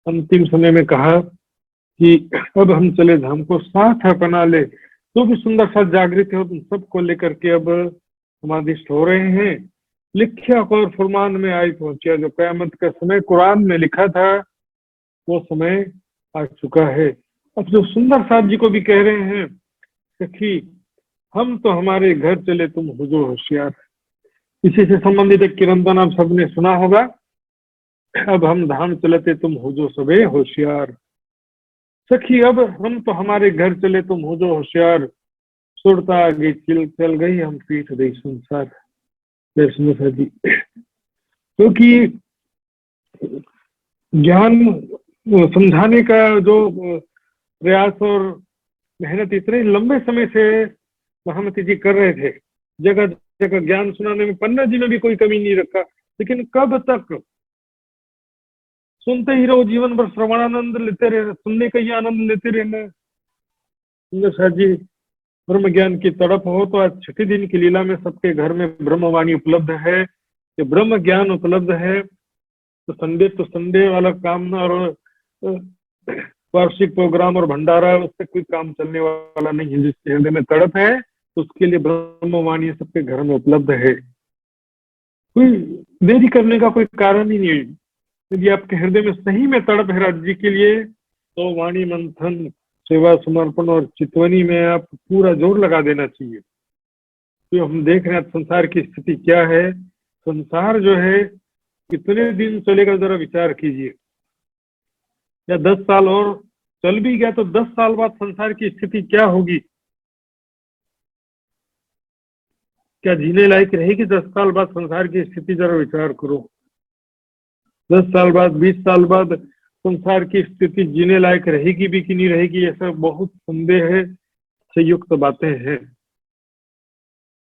अंतिम समय में कहा कि अब हम चले धाम को साथ अपना ले। तो भी सुंदर साथ जागृत हो तुम सबको लेकर के अब समाधिष्ट हो रहे हैं। लिख्या और फरमान में आई पहुंचा, जो कयामत का समय कुरान में लिखा था वो समय आ चुका है। अब जो सुंदर साथ जी को भी कह रहे हैं, सखी हम तो हमारे घर चले तुम हो जो होशियार। इसी से संबंधित एक कीर्तन आप सबने सुना होगा, अब हम धाम चलते तुम हो जो सबे होशियार। सखी अब हम तो हमारे घर चले तुम हो जो होशियार, सुरता आगे चल गई हम पीठ दे संसार। जी क्योंकि ज्ञान समझाने का जो प्रयास और मेहनत इतने लंबे समय से महामती जी कर रहे थे, जगह जगह ज्ञान सुनाने में पन्ना जी में भी कोई कमी नहीं रखा। लेकिन कब तक सुनते ही रहो, जीवन भर श्रवणानंद लेते रहना, सुनने का ही आनंद लेते रहना। सुंदर जी ब्रह्म ज्ञान की तड़प हो तो आज छठी दिन की लीला में सबके घर में ब्रह्मवाणी उपलब्ध है, ये ब्रह्म ज्ञान उपलब्ध है। तो संडे वाला काम और वार्षिक प्रोग्राम और भंडारा उससे कोई काम चलने वाला नहीं है। जिसके हृदय में तड़प है तो उसके लिए ब्रह्मवाणी सबके घर में उपलब्ध है। कोई देरी करने का कोई कारण ही नहीं है। यदि आपके हृदय में सही में तड़प है राज्य के लिए तो वाणी मंथन, सेवा समर्पण और चितवनी में आप पूरा जोर लगा देना चाहिए। तो हम देख रहे हैं संसार की स्थिति क्या है। संसार जो है कितने दिन चलेगा जरा विचार कीजिए। या 10 साल और चल भी गया तो 10 साल बाद संसार की स्थिति क्या होगी? क्या जीने लायक रहेगी 10 साल बाद संसार की स्थिति? जरा विचार करो। 10 साल बाद, 20 साल बाद संसार की स्थिति जीने लायक रहेगी भी कि नहीं रहेगी, ऐसा बहुत संदेह है, संयुक्त बातें हैं।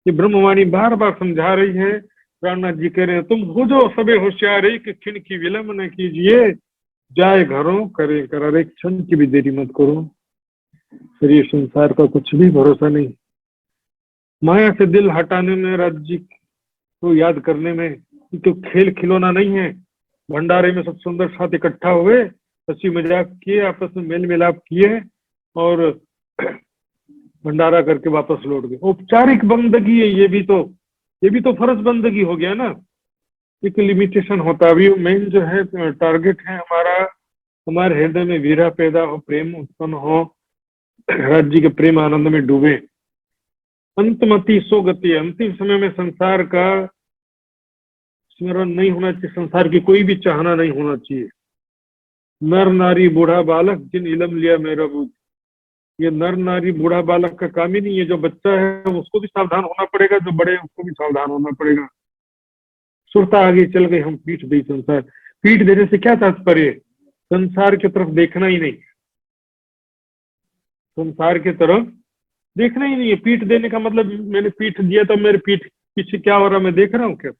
ये ब्रह्मवाणी बार बार समझा रही है। प्राणनाथ जी कह रहे हैं तुम हो जो सबे होशियार, एक क्षण की विलंब न कीजिए, जाए घरों करे करार, एक क्षण की भी देरी मत करो। शरीर संसार का कुछ भी भरोसा नहीं। माया से दिल हटाने में, राज्य को याद करने में, तो खेल खिलौना नहीं है। भंडारे में सब सुंदर साथ इकट्ठा हुए, हंसी मजाक किए, आपस में मेल मिलाप किए और भंडारा करके वापस लौट गए। औपचारिक बंदगी है ये भी तो फर्ज बंदगी हो गया ना। एक लिमिटेशन होता है। अभी मेन जो है टारगेट है हमारा, हमारे हृदय में वीरा पैदा हो, प्रेम उत्पन्न हो, राज्य के प्रेम आनंद में डूबे। अंतमति सो गति, अंतिम समय में संसार का स्मरण नहीं होना चाहिए, संसार की कोई भी चाहना नहीं होना चाहिए। नर नारी बूढ़ा बालक जिन इलम लिया मेरा बुझ। ये नर नारी बूढ़ा बालक का काम ही नहीं है। जो बच्चा है उसको भी सावधान होना पड़ेगा, जो बड़े हैं उसको भी सावधान होना पड़ेगा। सुरता आगे चल गई, हम पीठ दी संसार। पीठ देने से क्या तात्पर्य? संसार की तरफ देखना ही नहीं, संसार की तरफ देखना ही नहीं है। पीठ देने का मतलब मैंने पीठ दिया तो मेरे पीठ पीछे क्या हो रहा मैं देख रहा हूँ क्या?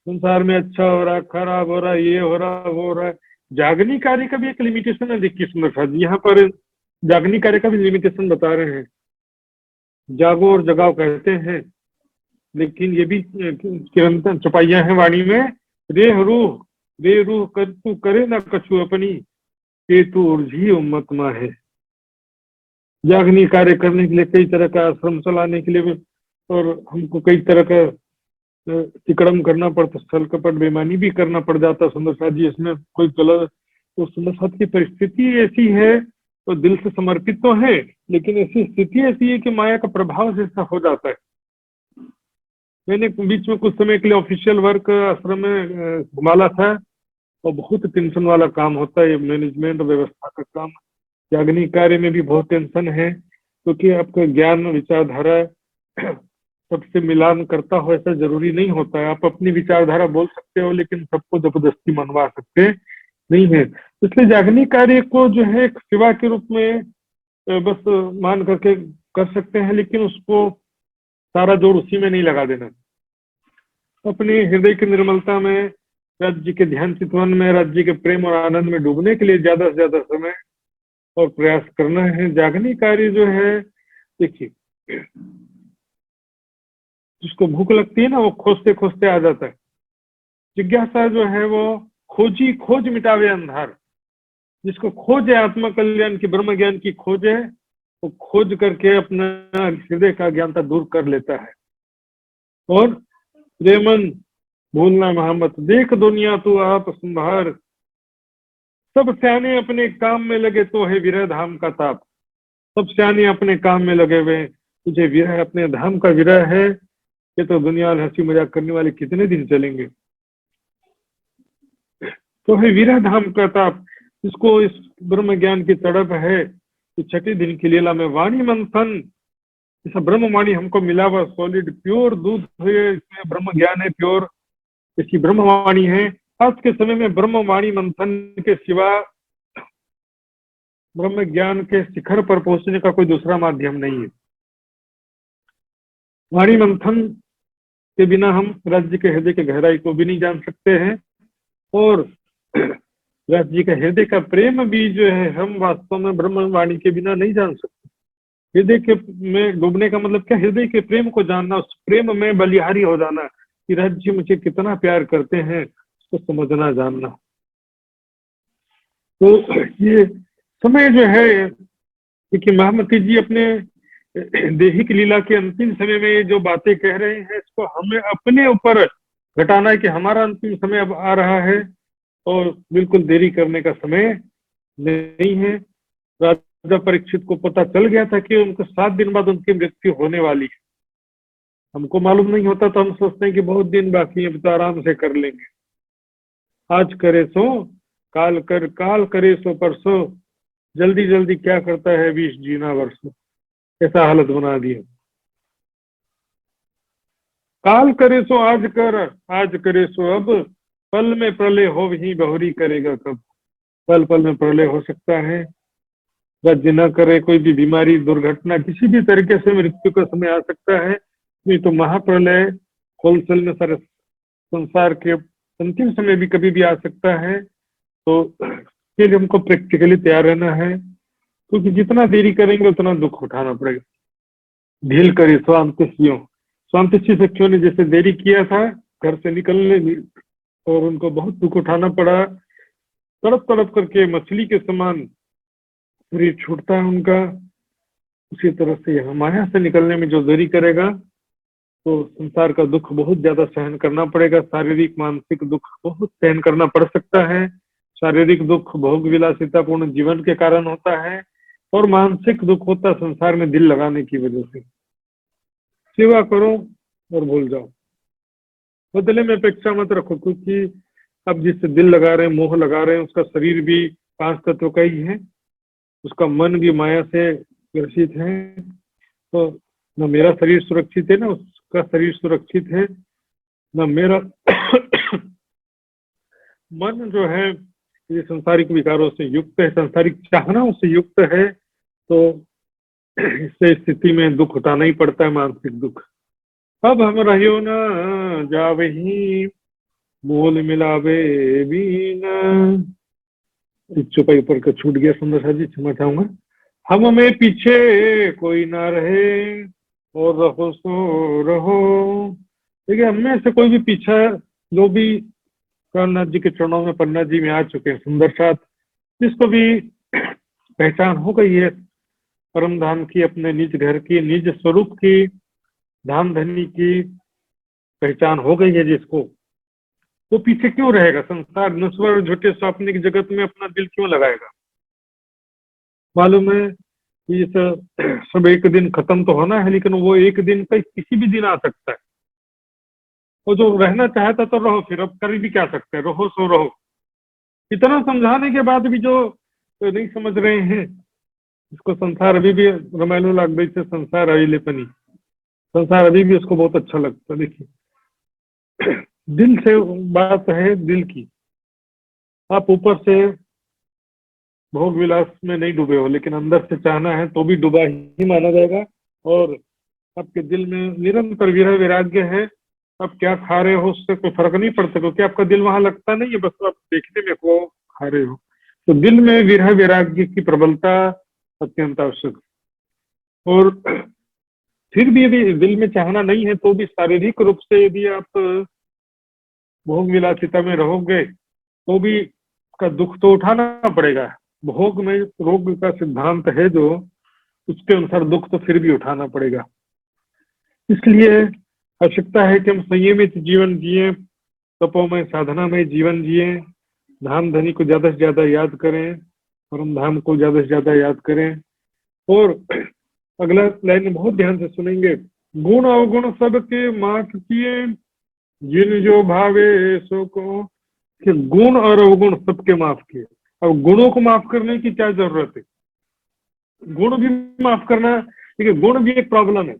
संसार में अच्छा हो रहा, खराब हो रहा, ये हो रहा, वो हो रहा है। जागनी कार्य का भी एक लिमिटेशन है। देखिए सुंदर साहब, यहाँ पर जागनी कार्य का भी लिमिटेशन बता रहे हैं। जागो और जगाओ कहते हैं, लेकिन ये भी चिरंतन चौपाइयां हैं वाणी में। रे रूह कर तू करे ना कछु अपनी, के तू उर्झी उम्मत मा है। जागनी कार्य करने के लिए कई तरह का आश्रम चलाने के लिए भी, और हमको कई तरह का तिकड़म करना पड़ता, स्थल कपट बेईमानी भी करना पड़ जाता। सुंदर साथ जी इसमें कोई गलत, तो सुंदर साथ की परिस्थिति ऐसी है, तो दिल से समर्पित तो है, लेकिन ऐसी स्थिति ऐसी है कि माया का प्रभाव जैसा हो जाता है। मैंने बीच में कुछ समय के लिए ऑफिशियल वर्क आश्रम में घुमाला था, और बहुत टेंशन वाला काम होता है ये मैनेजमेंट व्यवस्था का काम। जागनी कार्य में भी बहुत टेंशन है, क्योंकि आपका ज्ञान विचारधारा सबसे मिलान करता हो ऐसा जरूरी नहीं होता है। आप अपनी विचारधारा बोल सकते हो, लेकिन सबको जबरदस्ती मनवा सकते नहीं है। इसलिए जागनी कार्य को जो है एक सेवा के रूप में बस मान करके कर सकते हैं, लेकिन उसको सारा जोर उसी में नहीं लगा देना। अपने हृदय की निर्मलता में, राज्य के ध्यान चितवन में, राज्य के प्रेम और आनंद में डूबने के लिए ज्यादा से ज्यादा समय और प्रयास करना है। जागनी कार्य जो है, देखिए जिसको भूख लगती है ना, वो खोजते खोजते आ जाता है। जिज्ञासा जो है वो खोजी खोज मिटावे अंधार। जिसको खोज है आत्मा कल्याण की, ब्रह्म ज्ञान की खोज है, वो खोज करके अपना हृदय का ज्ञानता दूर कर लेता है। और प्रेमन भूलना महामत, देख दुनिया तू आप संभार, सब सियाने अपने काम में लगे तो है विरह धाम का ताप। सब सियाने अपने काम में लगे हुए, तुझे विरह, अपने धाम का विरह है। ये तो दुनिया में हंसी मजाक करने वाले कितने दिन चलेंगे। तो है विरह धाम का ताप, इसको इस ब्रह्म ज्ञान की तड़प है। तो छठे दिन की लीला में वाणी मंथन, जैसा ब्रह्म वाणी हमको मिला हुआ सॉलिड प्योर दूध है, इसमें ब्रह्म ज्ञान है प्योर, इसकी ब्रह्म वाणी है। आज के समय में ब्रह्म वाणी मंथन के सिवा ब्रह्म ज्ञान के शिखर पर पहुंचने का कोई दूसरा माध्यम नहीं है। वाणी मंथन के बिना हम राज्य के हृदय की गहराई को भी नहीं जान सकते हैं, और राज्य के हृदय का प्रेम भी जो है हम वास्तव में ब्रह्म वाणी के बिना नहीं जान सकते। हृदय के में डूबने का मतलब क्या? हृदय के प्रेम को जानना, उस प्रेम में बलिहारी हो जाना कि राज्य मुझे कितना प्यार करते हैं, उसको समझना जानना। तो ये समय जो है, देखिए महामती जी अपने देहिक लीला के अंतिम समय में ये जो बातें कह रहे हैं, इसको हमें अपने ऊपर घटाना है कि हमारा अंतिम समय अब आ रहा है, और बिल्कुल देरी करने का समय नहीं है। राजा परीक्षित को पता चल गया था कि उनको 7 दिन बाद उनकी मृत्यु होने वाली है। हमको मालूम नहीं होता तो हम सोचते हैं कि बहुत दिन बाकी है, तो आराम से कर लेंगे। आज करे सो काल कर, काल करे सो परसों, जल्दी जल्दी क्या करता है 20 जीना वर्षों। ऐसा हालत बना दिया। काल करे सो आज कर, आज करे सो अब, पल में प्रलय हो ही बहुरी करेगा कब। पल पल में प्रलय हो सकता है। राज्य न करे, कोई भी बीमारी, दुर्घटना, किसी भी तरीके से मृत्यु का समय आ सकता है। नहीं तो महाप्रलय होलसेल में सारे संसार के अंतिम समय भी कभी भी आ सकता है। तो इसके लिए हमको प्रैक्टिकली तैयार रहना है, क्योंकि जितना देरी करेंगे उतना दुख उठाना पड़ेगा। ढील करे स्वांतिशियों, स्वांतिशी सखियों ने जैसे देरी किया था घर से निकलने में, और उनको बहुत दुख उठाना पड़ा। तड़प तड़प करके मछली के समान शरीर छूटता है उनका। उसी तरह से यहाँ माया से निकलने में जो देरी करेगा, तो संसार का दुख बहुत ज्यादा सहन करना पड़ेगा। शारीरिक मानसिक दुख बहुत सहन करना पड़ सकता है। शारीरिक दुख भोग विलासितापूर्ण जीवन के कारण होता है, और मानसिक दुख होता है संसार में दिल लगाने की वजह से। सेवा करो और भूल जाओ, बदले में अपेक्षा मत रखो, क्योंकि अब जिससे दिल लगा रहे हैं, मोह लगा रहे हैं, उसका शरीर भी 5 तत्व का ही है, उसका मन भी माया से ग्रसित है। तो न मेरा शरीर सुरक्षित है, ना उसका शरीर सुरक्षित है, न मेरा मन जो है ये संसारिक विकारों से युक्त है, संसारिक चाहनाओं से युक्त है। तो इससे स्थिति में दुख उठाना ही पड़ता है, मानसिक दुख। अब हम रहियो न जावही, मोल मिलावे बीन। चौपाई ऊपर का छूट गया सुंदर सा जी, क्षमा चाहूंगा। हम में पीछे कोई ना रहे, और रहो सो रहो। देखिए, हम में से कोई भी पीछा, जो भी प्राणनाथ जी के चरणों में पन्ना जी में आ चुके हैं सुंदर साथ, जिसको भी पहचान हो गई है परम धाम की, अपने निज घर की, निज स्वरूप की, धाम धनी की पहचान हो गई है जिसको, वो पीछे क्यों रहेगा? संसार नश्वर झूठे स्वाप्निक जगत में अपना दिल क्यों लगाएगा? मालूम है ये सब एक दिन खत्म तो होना है, लेकिन वो एक दिन किसी भी दिन आ सकता है। वो जो रहना चाहता तो रहो, फिर अब कर भी क्या सकते हैं, रहो सो रहो। इतना समझाने के बाद भी जो तो नहीं समझ रहे हैं, इसको संसार अभी भी रमायलो लाग गई से संसार अहिलेपनी, संसार अभी भी उसको बहुत अच्छा लगता है। देखिए, दिल से बात है, दिल की। आप ऊपर से भोग विलास में नहीं डूबे हो, लेकिन अंदर से चाहना है तो भी डूबा ही माना जाएगा। और आपके दिल में निरंतर विरह वैराग्य है, आप क्या खा रहे हो उससे कोई फर्क नहीं पड़ता, क्योंकि आपका दिल वहां लगता नहीं है, बस आप देखने में को खा रहे हो। तो दिल में विरह वैराग्य की प्रबलता अत्यंत आवश्यक। और फिर भी यदि दिल में चाहना नहीं है, तो भी शारीरिक रूप से यदि आप भोग विलासिता में रहोगे, तो भी का दुख तो उठाना पड़ेगा। भोग में रोग का सिद्धांत है जो, उसके अनुसार दुख तो फिर भी उठाना पड़ेगा। इसलिए आवश्यकता है कि हम संयमित जीवन जिए, तपोमय साधना में जीवन जिए, धाम धनी को ज्यादा से ज्यादा याद करें, परम धाम को ज्यादा से ज्यादा याद करें। और अगला लाइन बहुत ध्यान से सुनेंगे। गुण अवगुण सबके माफ किए, जिन जो भावे सो को। कि गुण और अवगुण सबके माफ किए। अब गुणों को माफ करने की क्या जरूरत है? गुण भी माफ करना, देखिए गुण भी एक प्रॉब्लम है।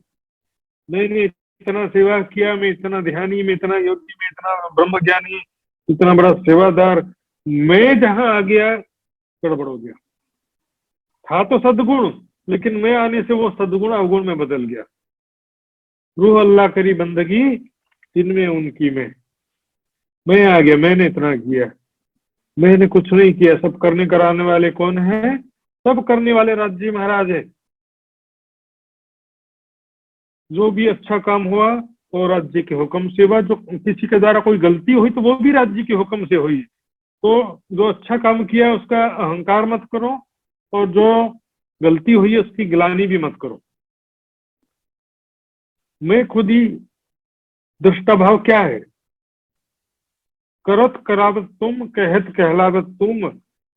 मैंने इतना सेवा किया, मैं इतना ध्यानी, मैं इतना योगी, मैं इतना ब्रह्म ज्ञानी, इतना बड़ा सेवादार, मैं जहां आ गया गड़बड़ हो गया। था तो सदगुण, लेकिन मैं आने से वो सदगुण अवगुण में बदल गया। रूह अल्लाह करी बंदगी, इनमें उनकी मैं आ गया, मैंने इतना किया, मैंने कुछ नहीं किया। सब करने कराने वाले कौन है? सब करने वाले राज जी महाराज है। जो भी अच्छा काम हुआ वो राज्य के हुक्म से हुआ। जो किसी के द्वारा कोई गलती हुई तो वो भी राज्य के हुक्म से हुई। तो जो अच्छा काम किया उसका अहंकार मत करो, और जो गलती हुई है उसकी गिलानी भी मत करो। मैं खुद ही दृष्टा भाव क्या है? करत करावत तुम, कहत कहलावत तुम,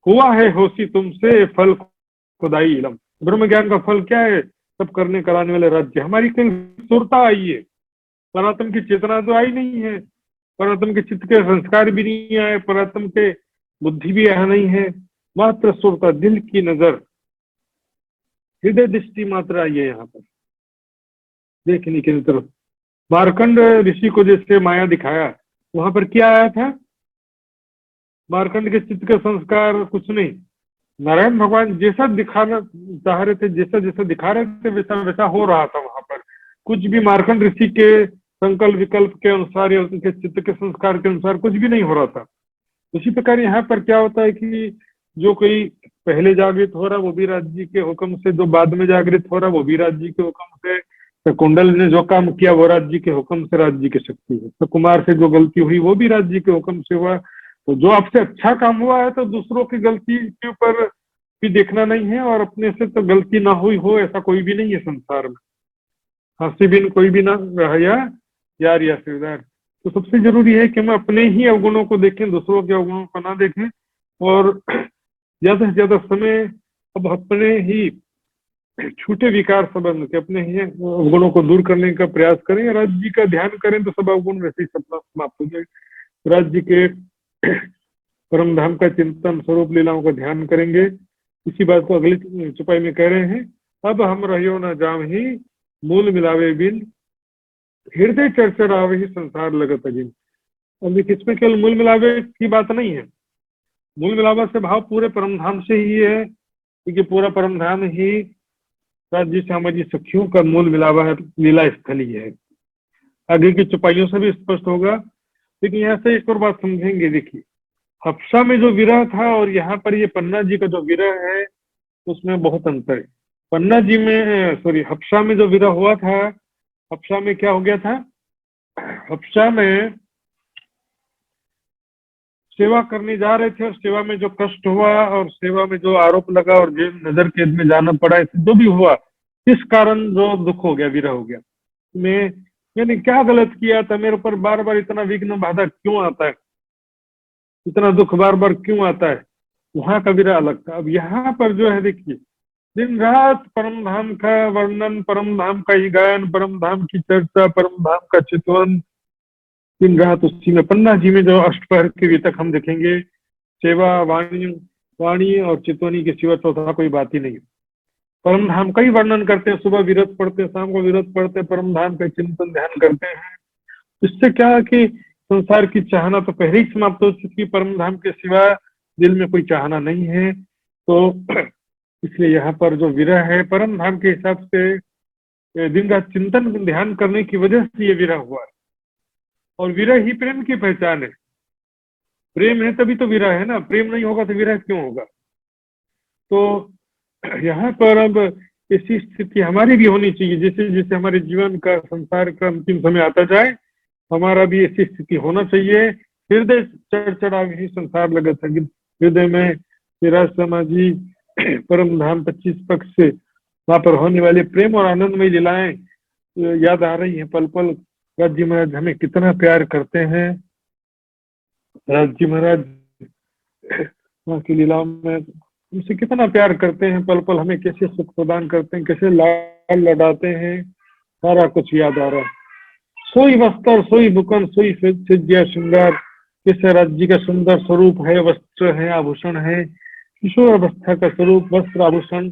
हुआ है होशी तुमसे, फल खुदाई इलम। ब्रह्म ज्ञान का फल क्या है? सब करने कराने वाले राज्य। हमारी कहीं सुरता आई है, परात्म की चेतना तो आई नहीं है, परात्म के चित्त के संस्कार भी नहीं आए, परात्म के बुद्धि भी यहाँ नहीं है। मात्र सुरता, दिल की नजर, हृदय दृष्टि मात्र आई है यहाँ पर देखने की तरफ। मार्कंड ऋषि को जैसे माया दिखाया, वहां पर क्या आया था? मार्कंड के चित्त के संस्कार कुछ नहीं। नारायण भगवान जैसा दिखाना चाह रहे थे, जैसा जैसा दिखा रहे थे, वैसा वैसा हो रहा था वहां पर। कुछ भी मार्कंड ऋषि के संकल्प विकल्प के अनुसार या उनके चित्त के संस्कार के अनुसार कुछ भी नहीं हो रहा था। उसी प्रकार यहाँ पर क्या होता है कि जो कोई पहले जागृत हो रहा वो भी राज्य के हुक्म से, जो बाद में जागृत हो रहा वो भी राज्य के हुक्म से। तो कुंडल ने जो काम किया वो राज्य के हुक्म से, राज्य की शक्ति है। तो कुमार से जो गलती हुई वो भी राज्य के हुक्म से हुआ। तो जो आपसे अच्छा काम हुआ है तो दूसरों की गलती के ऊपर भी देखना नहीं है, और अपने से तो गलती ना हुई हो ऐसा कोई भी नहीं है संसार में। हंसी बिन कोई भी ना रहा यार या सिरदार। तो सबसे जरूरी है कि हम अपने ही अवगुणों को देखें, दूसरों के अवगुणों को ना देखें। और ज्यादा से ज्यादा समय अब अपने ही छूटे विकार संबंध के, अपने ही अवगुणों को दूर करने का प्रयास करें। राज्य का ध्यान करें तो सब अवगुण वैसे ही सब समाप्त हो जाए। राज्य के परम धाम का चिंतन, स्वरूप लीलाओं का ध्यान करेंगे। इसी बात को अगली चौपाई में कह रहे हैं, अब हम रहियो न जाम ही मूल मिलावे बिन, हृदय चर्चा आवे ही संसार लगत अजिन। अब देखिए, इसमें केवल मूल मिलावे की बात नहीं है। मूल मिलावा से भाव पूरे परमधाम से ही है, क्योंकि पूरा परमधाम ही राज्य श्यामा जी सखियों का मूल मिलावा है, लीला स्थली है। आगे की चौपाइयों से भी स्पष्ट होगा, लेकिन यहाँ से एक और बात समझेंगे। देखिए, हफ्सा में जो विरह था और यहाँ पर ये पन्ना जी का जो विरह है, उसमें बहुत अंतर है। पन्ना जी में, सॉरी, हफ्सा में जो विरह हुआ था, हफ्सा में क्या हो गया था? हफ्सा में सेवा करने जा रहे थे और सेवा में जो कष्ट हुआ और सेवा में जो आरोप लगा और जेल नजर कैद में जाना पड़ा, जो भी हुआ, इस कारण जो दुख हो गया, विरह हो गया। मैंने क्या गलत किया था? मेरे ऊपर बार बार इतना विघ्न बाधा क्यों आता है? इतना दुख बार बार क्यों आता है? वहां का विरह अलग था। अब यहाँ पर जो है, देखिए, दिन रात परम धाम का वर्णन, परम धाम का ही गायन, परम धाम की चर्चा, परम धाम का चितवन, दिन रात उसी में। पन्ना जी में जो अष्टपहर के भी तक हम देखेंगे, सेवा, वाणी और चितवनी के सिवा चौथा कोई बात ही नहीं। परम धाम का ही वर्णन करते हैं, सुबह विरत पढ़ते हैं, शाम को विरत पढ़ते हैं, परम धाम का चिंतन ध्यान करते हैं। इससे क्या है कि संसार की चाहना तो पहले ही समाप्त हो चुकी, परम धाम के सिवा दिल में कोई चाहना नहीं है। तो इसलिए यहाँ पर जो विरह है, परम धाम के हिसाब से दिन रात चिंतन ध्यान करने की वजह से ये विरह हुआ है। और विरह ही प्रेम की पहचान है। प्रेम है तभी तो विरह है ना, प्रेम नहीं होगा तो विरह क्यों होगा? तो यहाँ पर अब ऐसी स्थिति हमारी भी होनी चाहिए, जैसे जैसे हमारे जीवन का, संसार का अंतिम समय आता जाए, हमारा भी ऐसी स्थिति होना चाहिए। हृदय चढ़चढ़ा ही संसार लगत है। हृदय में विराज समाजी परम धाम 25 पक्ष से वहां पर होने वाले प्रेम और आनंदमय लीलाएं याद आ रही हैं पल पल। राज जी महाराज हमें कितना प्यार करते हैं। राज जी महाराज वहाँ की लीलाओं में हमसे कितना प्यार करते हैं, पल पल हमें कैसे सुख प्रदान करते हैं, कैसे लाल लड़ाते हैं, सारा कुछ याद आ रहा है। सोई वस्त्र, सोई बुकन, सोई सज्जा श्रृंगार, कैसे राज्य जी का सुंदर स्वरूप है, वस्त्र है, आभूषण है, किशोर अवस्था का स्वरूप, वस्त्र, आभूषण,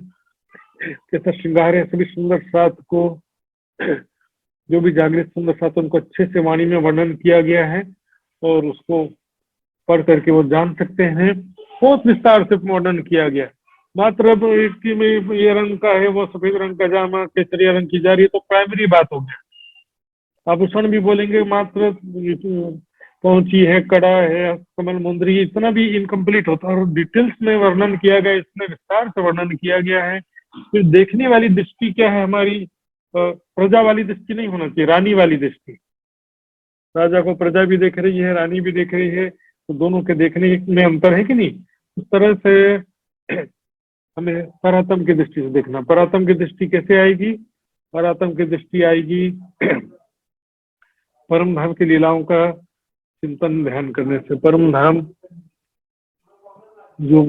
कैसा श्रृंगार है। सभी सुंदर साथ को, जो भी जागृत सुंदर साथ, उनको अच्छे से वाणी में वर्णन किया गया है और उसको पढ़ करके वो जान सकते हैं। बहुत विस्तार से वर्णन किया गया। मात्र अब इसकी में ये रंग का है, वो सफेद रंग का जामा केसरिया रंग की जा रही है, तो प्राइमरी बात हो गया। आभूषण भी बोलेंगे, मात्र पहुंची है, कड़ा है, कमल मुंदरी, इतना भी इनकम्प्लीट होता है। और डिटेल्स में वर्णन किया गया, इसमें विस्तार से वर्णन किया गया है। फिर देखने वाली दृष्टि क्या है हमारी? प्रजा वाली दृष्टि नहीं होना चाहिए, रानी वाली दृष्टि। राजा को प्रजा भी देख रही है, रानी भी देख रही है, तो दोनों के देखने में अंतर है कि नहीं? उस तरह से हमें परातम की दृष्टि से देखना। परातम की दृष्टि कैसे आएगी? परातम की दृष्टि आएगी परम धाम की लीलाओं का चिंतन ध्यान करने से। परम धाम जो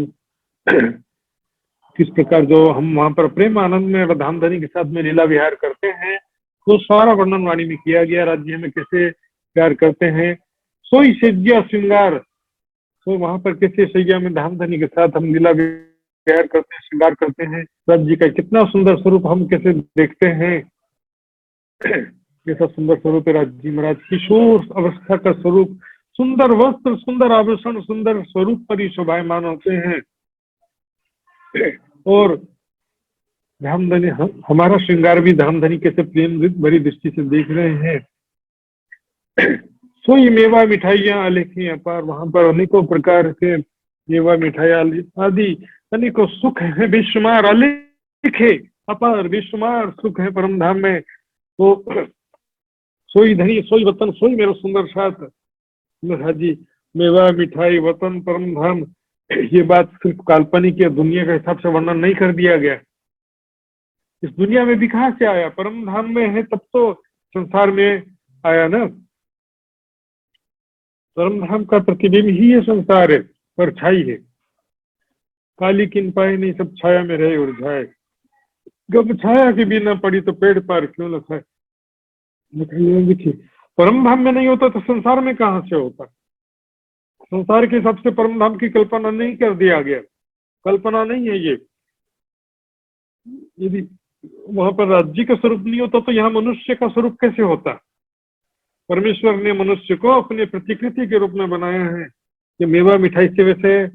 किस प्रकार जो हम वहां पर प्रेम आनंद में धाम धनी के साथ में लीला विहार करते हैं, तो सारा वर्णन वाणी में किया गया। राज्य में कैसे प्यार करते हैं, सोई सज्जा श्रृंगार, तो वहां पर कैसे सैया में धाम धनी के साथ हम लीला विहार करते हैं, श्रृंगार करते हैं। राज्य का कितना सुंदर स्वरूप हम कैसे देखते हैं, कैसा सुंदर स्वरूप है राज्य महाराज। किशोर अवस्था का स्वरूप, सुंदर वस्त्र, सुंदर आभूषण, सुंदर स्वरूप पर ही शोभायमान होते हैं। और धामधनी, हमारा श्रृंगार भी धामधनी कैसे प्रेम भरी दृष्टि से देख रहे हैं। सोई मेवा मिठाइयां अलेखी अपार, वहां पर अनेकों प्रकार के मेवा मिठाइयां आदि अनेकों सुख है बेशुमार, अलेखे अपार बेशुमार सुख है परम धाम में। तो सोई धनी, सोई वतन, सोई मेरा सुंदर साथ हाजी, मेवा मिठाई, वतन, परम धाम, ये बात सिर्फ काल्पनिक या दुनिया के हिसाब से वर्णन नहीं कर दिया गया। इस दुनिया में भी कहाँ से आया? परम धाम में है तब तो संसार में आया ना। परम धाम का प्रतिबिंब ही ये संसार है, परछाई है। काली किन पाए नहीं, सब छाया में रहे और जाए। जब छाया की भी न पड़ी तो पेड़ पार क्यों न खाए। देखिए, परम धाम में नहीं होता तो संसार में कहाँ से होता? संसार के सबसे परम धाम की कल्पना नहीं कर दिया गया, कल्पना नहीं है ये। यदि वहां पर राज्य का स्वरूप नहीं होता तो यहाँ मनुष्य का स्वरूप कैसे होता? परमेश्वर ने मनुष्य को अपने प्रतिकृति के रूप में बनाया है। ये मेवा मिठाई से वैसे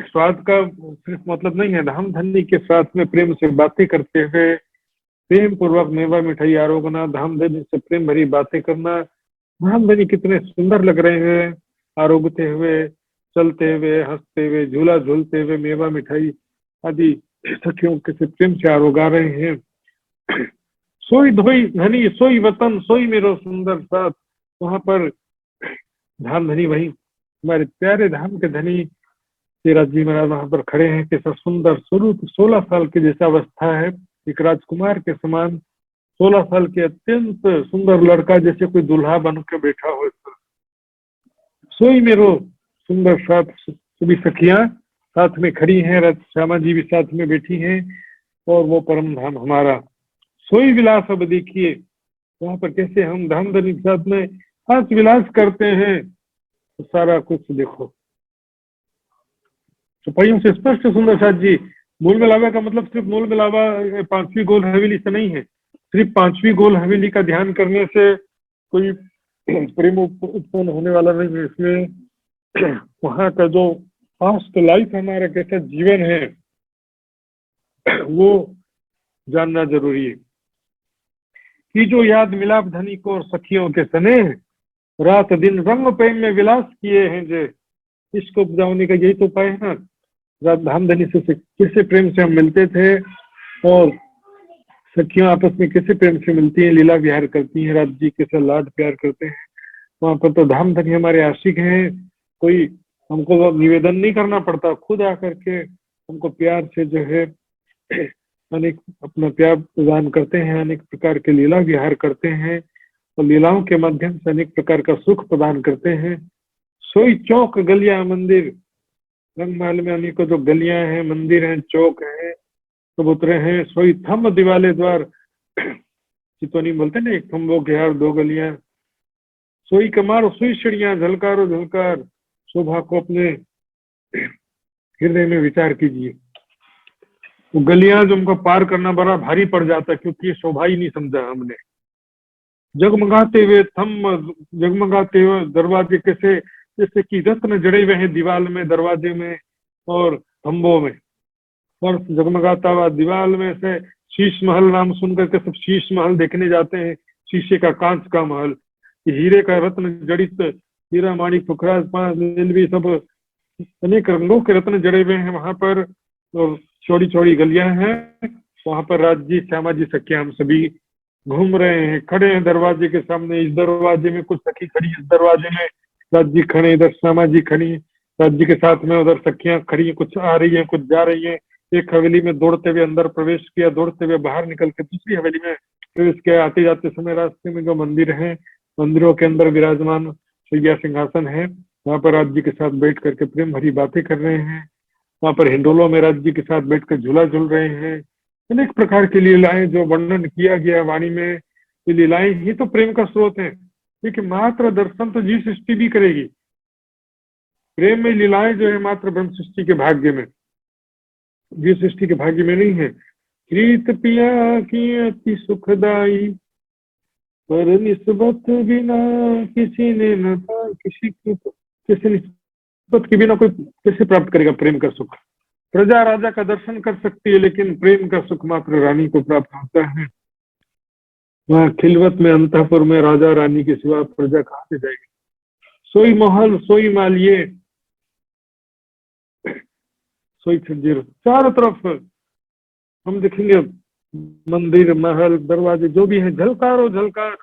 स्वाद का सिर्फ मतलब नहीं है, धाम धनी के साथ में प्रेम से बातें करते हुए, प्रेम पूर्वक मेवा मिठाई आरोगना, धाम धनी से प्रेम भरी बातें करना। धाम धनी कितने सुंदर लग रहे हैं, आरोगते हुए, चलते हुए, हंसते हुए, झूला झूलते हुए, मेवा मिठाई आदि सखियों के से प्रेम से आरोगा रहे हैं। सोई धोई धनी सोई वतन सोई मेरो सुंदर साथ। वहां पर धाम धनी वही हमारे प्यारे धाम के धनी श्रीराज जी महाराज वहां पर खड़े हैं। कैसा सुंदर स्वरूप, 16 साल की जैसा अवस्था है, एक राजकुमार के समान, 16 साल के अत्यंत सुंदर लड़का जैसे कोई दूल्हा बन के बैठा हो। सोई मेरो सुंदर साथ, सभी सखियां साथ में खड़ी हैं, श्यामा जी भी साथ में बैठी हैं, और वो परम धाम हमारा सोई विलास। अब देखिए वहां पर कैसे हम धाम धनी के साथ में आज विलास करते हैं, तो सारा कुछ देखो चौपाइयों से स्पष्ट। सुंदर साथ जी, मूल मिलावा का मतलब सिर्फ मूल मिलावा 5वीं गोल हवेली से नहीं है। सिर्फ 5वीं गोल हवेली का ध्यान करने से कोई प्रेम उत्पन्न होने वाला नहीं है। इसमें वहां का जो पास्ट लाइफ हमारा कैसा जीवन है वो जानना जरूरी है। कि जो याद मिलाप धनी को और सखियों के सने, रात दिन रंग प्रेम में विलास किए हैं जे। इसको उपजाने का यही तो उपाय है ना। धाम धनी से कैसे प्रेम से हम मिलते थे, और सखियां आपस में कैसे प्रेम से मिलती हैं, लीला विहार करती हैं, राज जी कैसे लाड प्यार करते हैं। वहां पर तो धाम धनी हमारे आशिक हैं। कोई हमको निवेदन नहीं करना पड़ता, खुद आकर के हमको प्यार से जो है अनेक अपना प्यार प्रदान करते हैं, अनेक प्रकार के लीला विहार करते हैं, और लीलाओं के माध्यम से अनेक प्रकार का सुख प्रदान करते हैं। सोई चौक गलियां मंदिर, रंगमहल में अनेकों जो गलियां हैं, मंदिर हैं, चौक हैं, सब उतरे हैं। सोई थम्ब दिवाले द्वार, चितौनी बोलते ना, एक थम्बो के हार 2 गलियां। सोई कमार सोई सीढ़ियां, झलकारो झलकार। शोभा को अपने हृदय में विचार कीजिए। वो गलियां जो हमको पार करना बड़ा भारी पड़ जाता है, क्योंकि ये शोभा ही नहीं समझा हमने। जगमगाते हुए थम्ब, जगमगाते हुए दरवाजे, कैसे जैसे कि रत्न जड़े हुए हैं दीवार में, दरवाजे में और थम्बों में। और जगमगाता हुआ दीवार में से शीश महल नाम सुनकर के सब शीश महल देखने जाते हैं। शीशे का, कांच का महल, हीरे का रत्न जड़ित, हीरा माणिक पुखराज पांच भी सब अनेक रंगों के रत्न जड़े हुए हैं वहां पर। और चौड़ी चौड़ी गलियां हैं वहां पर। राज जी, श्यामा जी, सखियां हम सभी घूम रहे हैं, खड़े हैं दरवाजे के सामने। इस दरवाजे में कुछ सखी खड़ी, इस दरवाजे में राज जी खड़े, इधर श्यामा जी खड़ी, राज जी के साथ में उधर सखियां खड़ी, कुछ आ रही है, कुछ जा रही है। एक हवेली में दौड़ते हुए अंदर प्रवेश किया, दौड़ते हुए बाहर निकल के दूसरी हवेली में प्रवेश किया। आते जाते समय रास्ते में जो मंदिर है, मंदिरों के अंदर विराजमान शैया सिंहासन है, वहां पर राज जी के साथ बैठ करके प्रेम भरी बातें कर रहे हैं। वहां पर हिंडोलों में राज जी के साथ बैठकर झूला झूल रहे हैं। अनेक प्रकार की लीलाएं जो वर्णन किया गया वाणी में, ये लीलाएं ही तो प्रेम का स्रोत है। क्योंकि मात्र दर्शन तो जीव सृष्टि भी करेगी, प्रेम में लीलाएं जो है मात्र ब्रह्म सृष्टि के भाग्य में, जीव सृष्टि के भाग्य में नहीं है। प्रीत पिया की अति सुखदाई, पर निस्बत बिना किसी ने न पाई। किसी निस्बत के बिना कोई कैसे प्राप्त करेगा प्रेम का सुख? प्रजा राजा का दर्शन कर सकती है, लेकिन प्रेम का सुख मात्र रानी को प्राप्त होता है। वहाँ खिलवत में, अंतःपुर में राजा रानी के सिवा प्रजा कहाँ से जाएगी? सोई महल सोई मालिये, सोई खंजीर, चारों तरफ हम देखेंगे मंदिर, महल, दरवाजे जो भी है, झलकारो झलकार,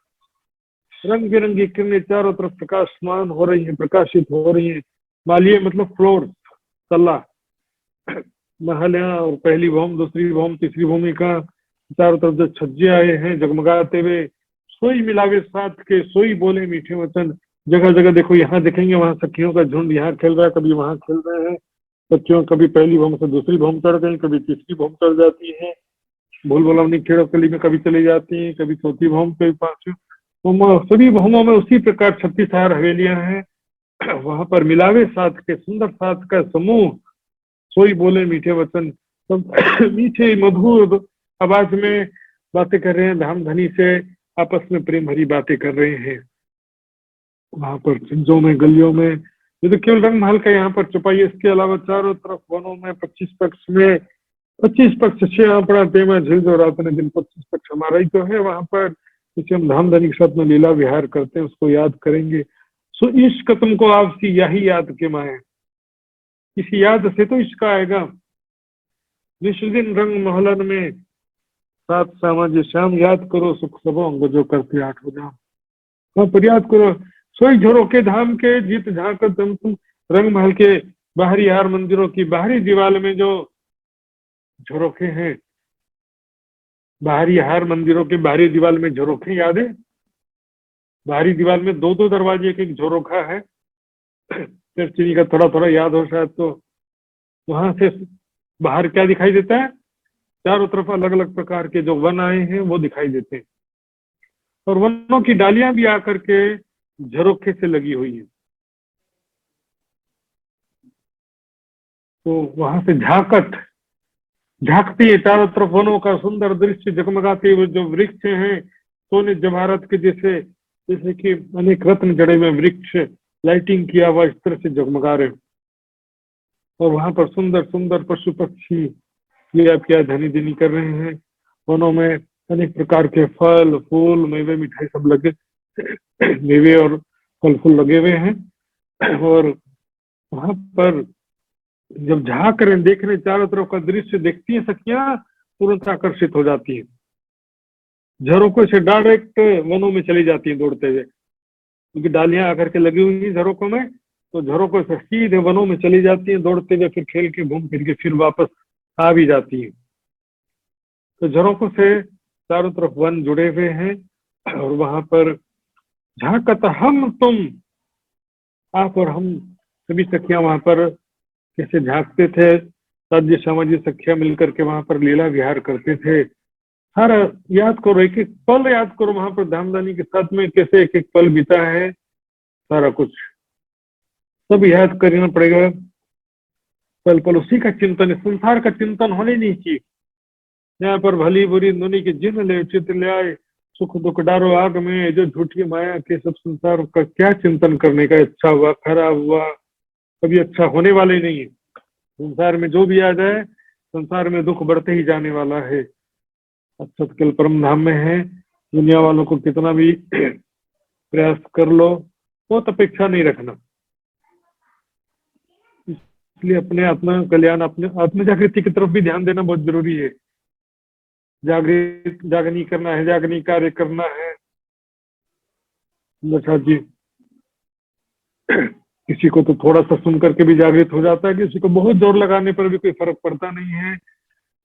रंग बिरंगी किरणें चारों तरफ प्रकाशमान हो रही है, प्रकाशित हो रही है। मालिये मतलब फ्लोर, तल्ला, महल है, और पहली भूमि, दूसरी भूमि, तीसरी भूमि का चारों तरफ जो छज्जे आए हैं जगमगाते हुए। सोई मिलावे साथ के, सोई बोले मीठे वचन। जगह जगह देखो, यहाँ देखेंगे वहां सखियों का झुंड यहाँ खेल रहा है, कभी वहां खेल रहे हैं सखियों, कभी पहली भूमि से दूसरी भूमि चढ़ गई, कभी तीसरी भूमि चढ़ जाती है, भूल भुलवनी खेड़ो कली में कभी चली जाती है, कभी चौथी भूमि, कभी पांचवी। तो सभी भूमों में उसी प्रकार 36 हवेलियां हैं। वहां पर मिलावे साथ के सुंदर साथ का समूह, सोई बोले मीठे वचन, सब मीठे मधुर आवाज में बातें कर रहे हैं, धाम धनी से आपस में प्रेम भरी बातें कर रहे हैं। वहां पर चिंजों में, गलियों में, ये तो केवल रंग महल का यहाँ पर चौपाई है। इसके अलावा चारों तरफ वनों में 25 पक्ष में 25 पक्ष छह पड़ा तेमा झील जो रात ने दिन 25 पक्ष हमारा ही तो है। वहां पर जिसे हम धाम धनी के साथ में लीला विहार करते हैं उसको याद करेंगे। सो इश्क तुमको आपसी यही याद के माए, इसी याद से तो इश्क आएगा। जिस दिन रंग महलन में सात सामाजिक श्याम, याद करो सुख सबो अंग जो करते आठ हो जाम। वहां पर याद करो सोई झरोके धाम के जीत झांक तुम रंग महल के बाहरी हार मंदिरों की बाहरी दीवार में जो झरोखे हैं, बाहरी हार मंदिरों के बाहरी दीवार में झरोखे याद है? बाहरी दीवार में दो दो दरवाजे, एक एक झरोखा है। चीनी का थोड़ा थोड़ा याद हो शायद। तो वहां से बाहर क्या दिखाई देता है? चारों तरफ अलग अलग प्रकार के जो वन आए हैं वो दिखाई देते हैं, और वनों की डालियां भी आकर के झरोखे से लगी हुई है। तो वहां से झांकती है चारों तरफ वनों का सुंदर दृश्य, जगमगाते हुए जो वृक्ष हैं सोने जवाहरत के जैसे कि अनेक रत्न जड़े में वृक्ष लाइटिंग किया हुआ इस तरह से जगमगा रहे। और वहां पर सुंदर सुंदर पशु पक्षी ये क्या धनी धनी कर रहे हैं। वनों में अनेक प्रकार के फल फूल मेवे मिठाई सब लगे, मेवे और फल फूल लगे हुए हैं। और वहां पर जब झांक रहे देख रहे चारों तरफ का दृश्य देखती है सखियां तुरंत आकर्षित हो जाती है, झरोकों से डायरेक्ट वनों में चली जाती है दौड़ते हुए, क्योंकि डालियां आकर के लगी हुई है झरोकों में। तो झरोकों से सीधे वनों में चली जाती है दौड़ते हुए, फिर खेल के घूम फिर के फिर वापस आ भी जाती है। तो झरोकों से चारों तरफ वन जुड़े हुए हैं, और वहां पर झांकत हम तुम, आप और हम सभी सखियां वहां पर कैसे झांकते थे। राज्य सामाजिक सखियां मिलकर के वहां पर लीला विहार करते थे। सारा याद करो, एक एक पल याद करो वहां पर धामधनी के साथ में कैसे एक एक पल बीता है। सारा कुछ सब याद करना पड़ेगा, पल पल उसी का चिंतन है। संसार का चिंतन होने नहीं चाहिए। यहाँ पर भली बुरी दुनी के जिन ले चित ले आए, सुख दुख डारो आग में, जो झूठी माया के सब संसार का क्या चिंतन करने का। अच्छा हुआ खराब हुआ कभी अच्छा होने वाला ही नहीं है। संसार में जो भी आ जाए, संसार में दुख बढ़ते ही जाने वाला है। अच्छा कल परम धाम में है, दुनिया वालों को कितना भी प्रयास कर लो बहुत अपेक्षा नहीं रखना। इसलिए अपने आत्मा कल्याण, अपने आत्म जागृति की तरफ भी ध्यान देना बहुत जरूरी है। जागनी करना है, जागनी कार्य करना है। जी किसी को तो थोड़ा सा सुन करके भी जागृत हो जाता है, किसी को बहुत जोर लगाने पर भी कोई फर्क पड़ता नहीं है।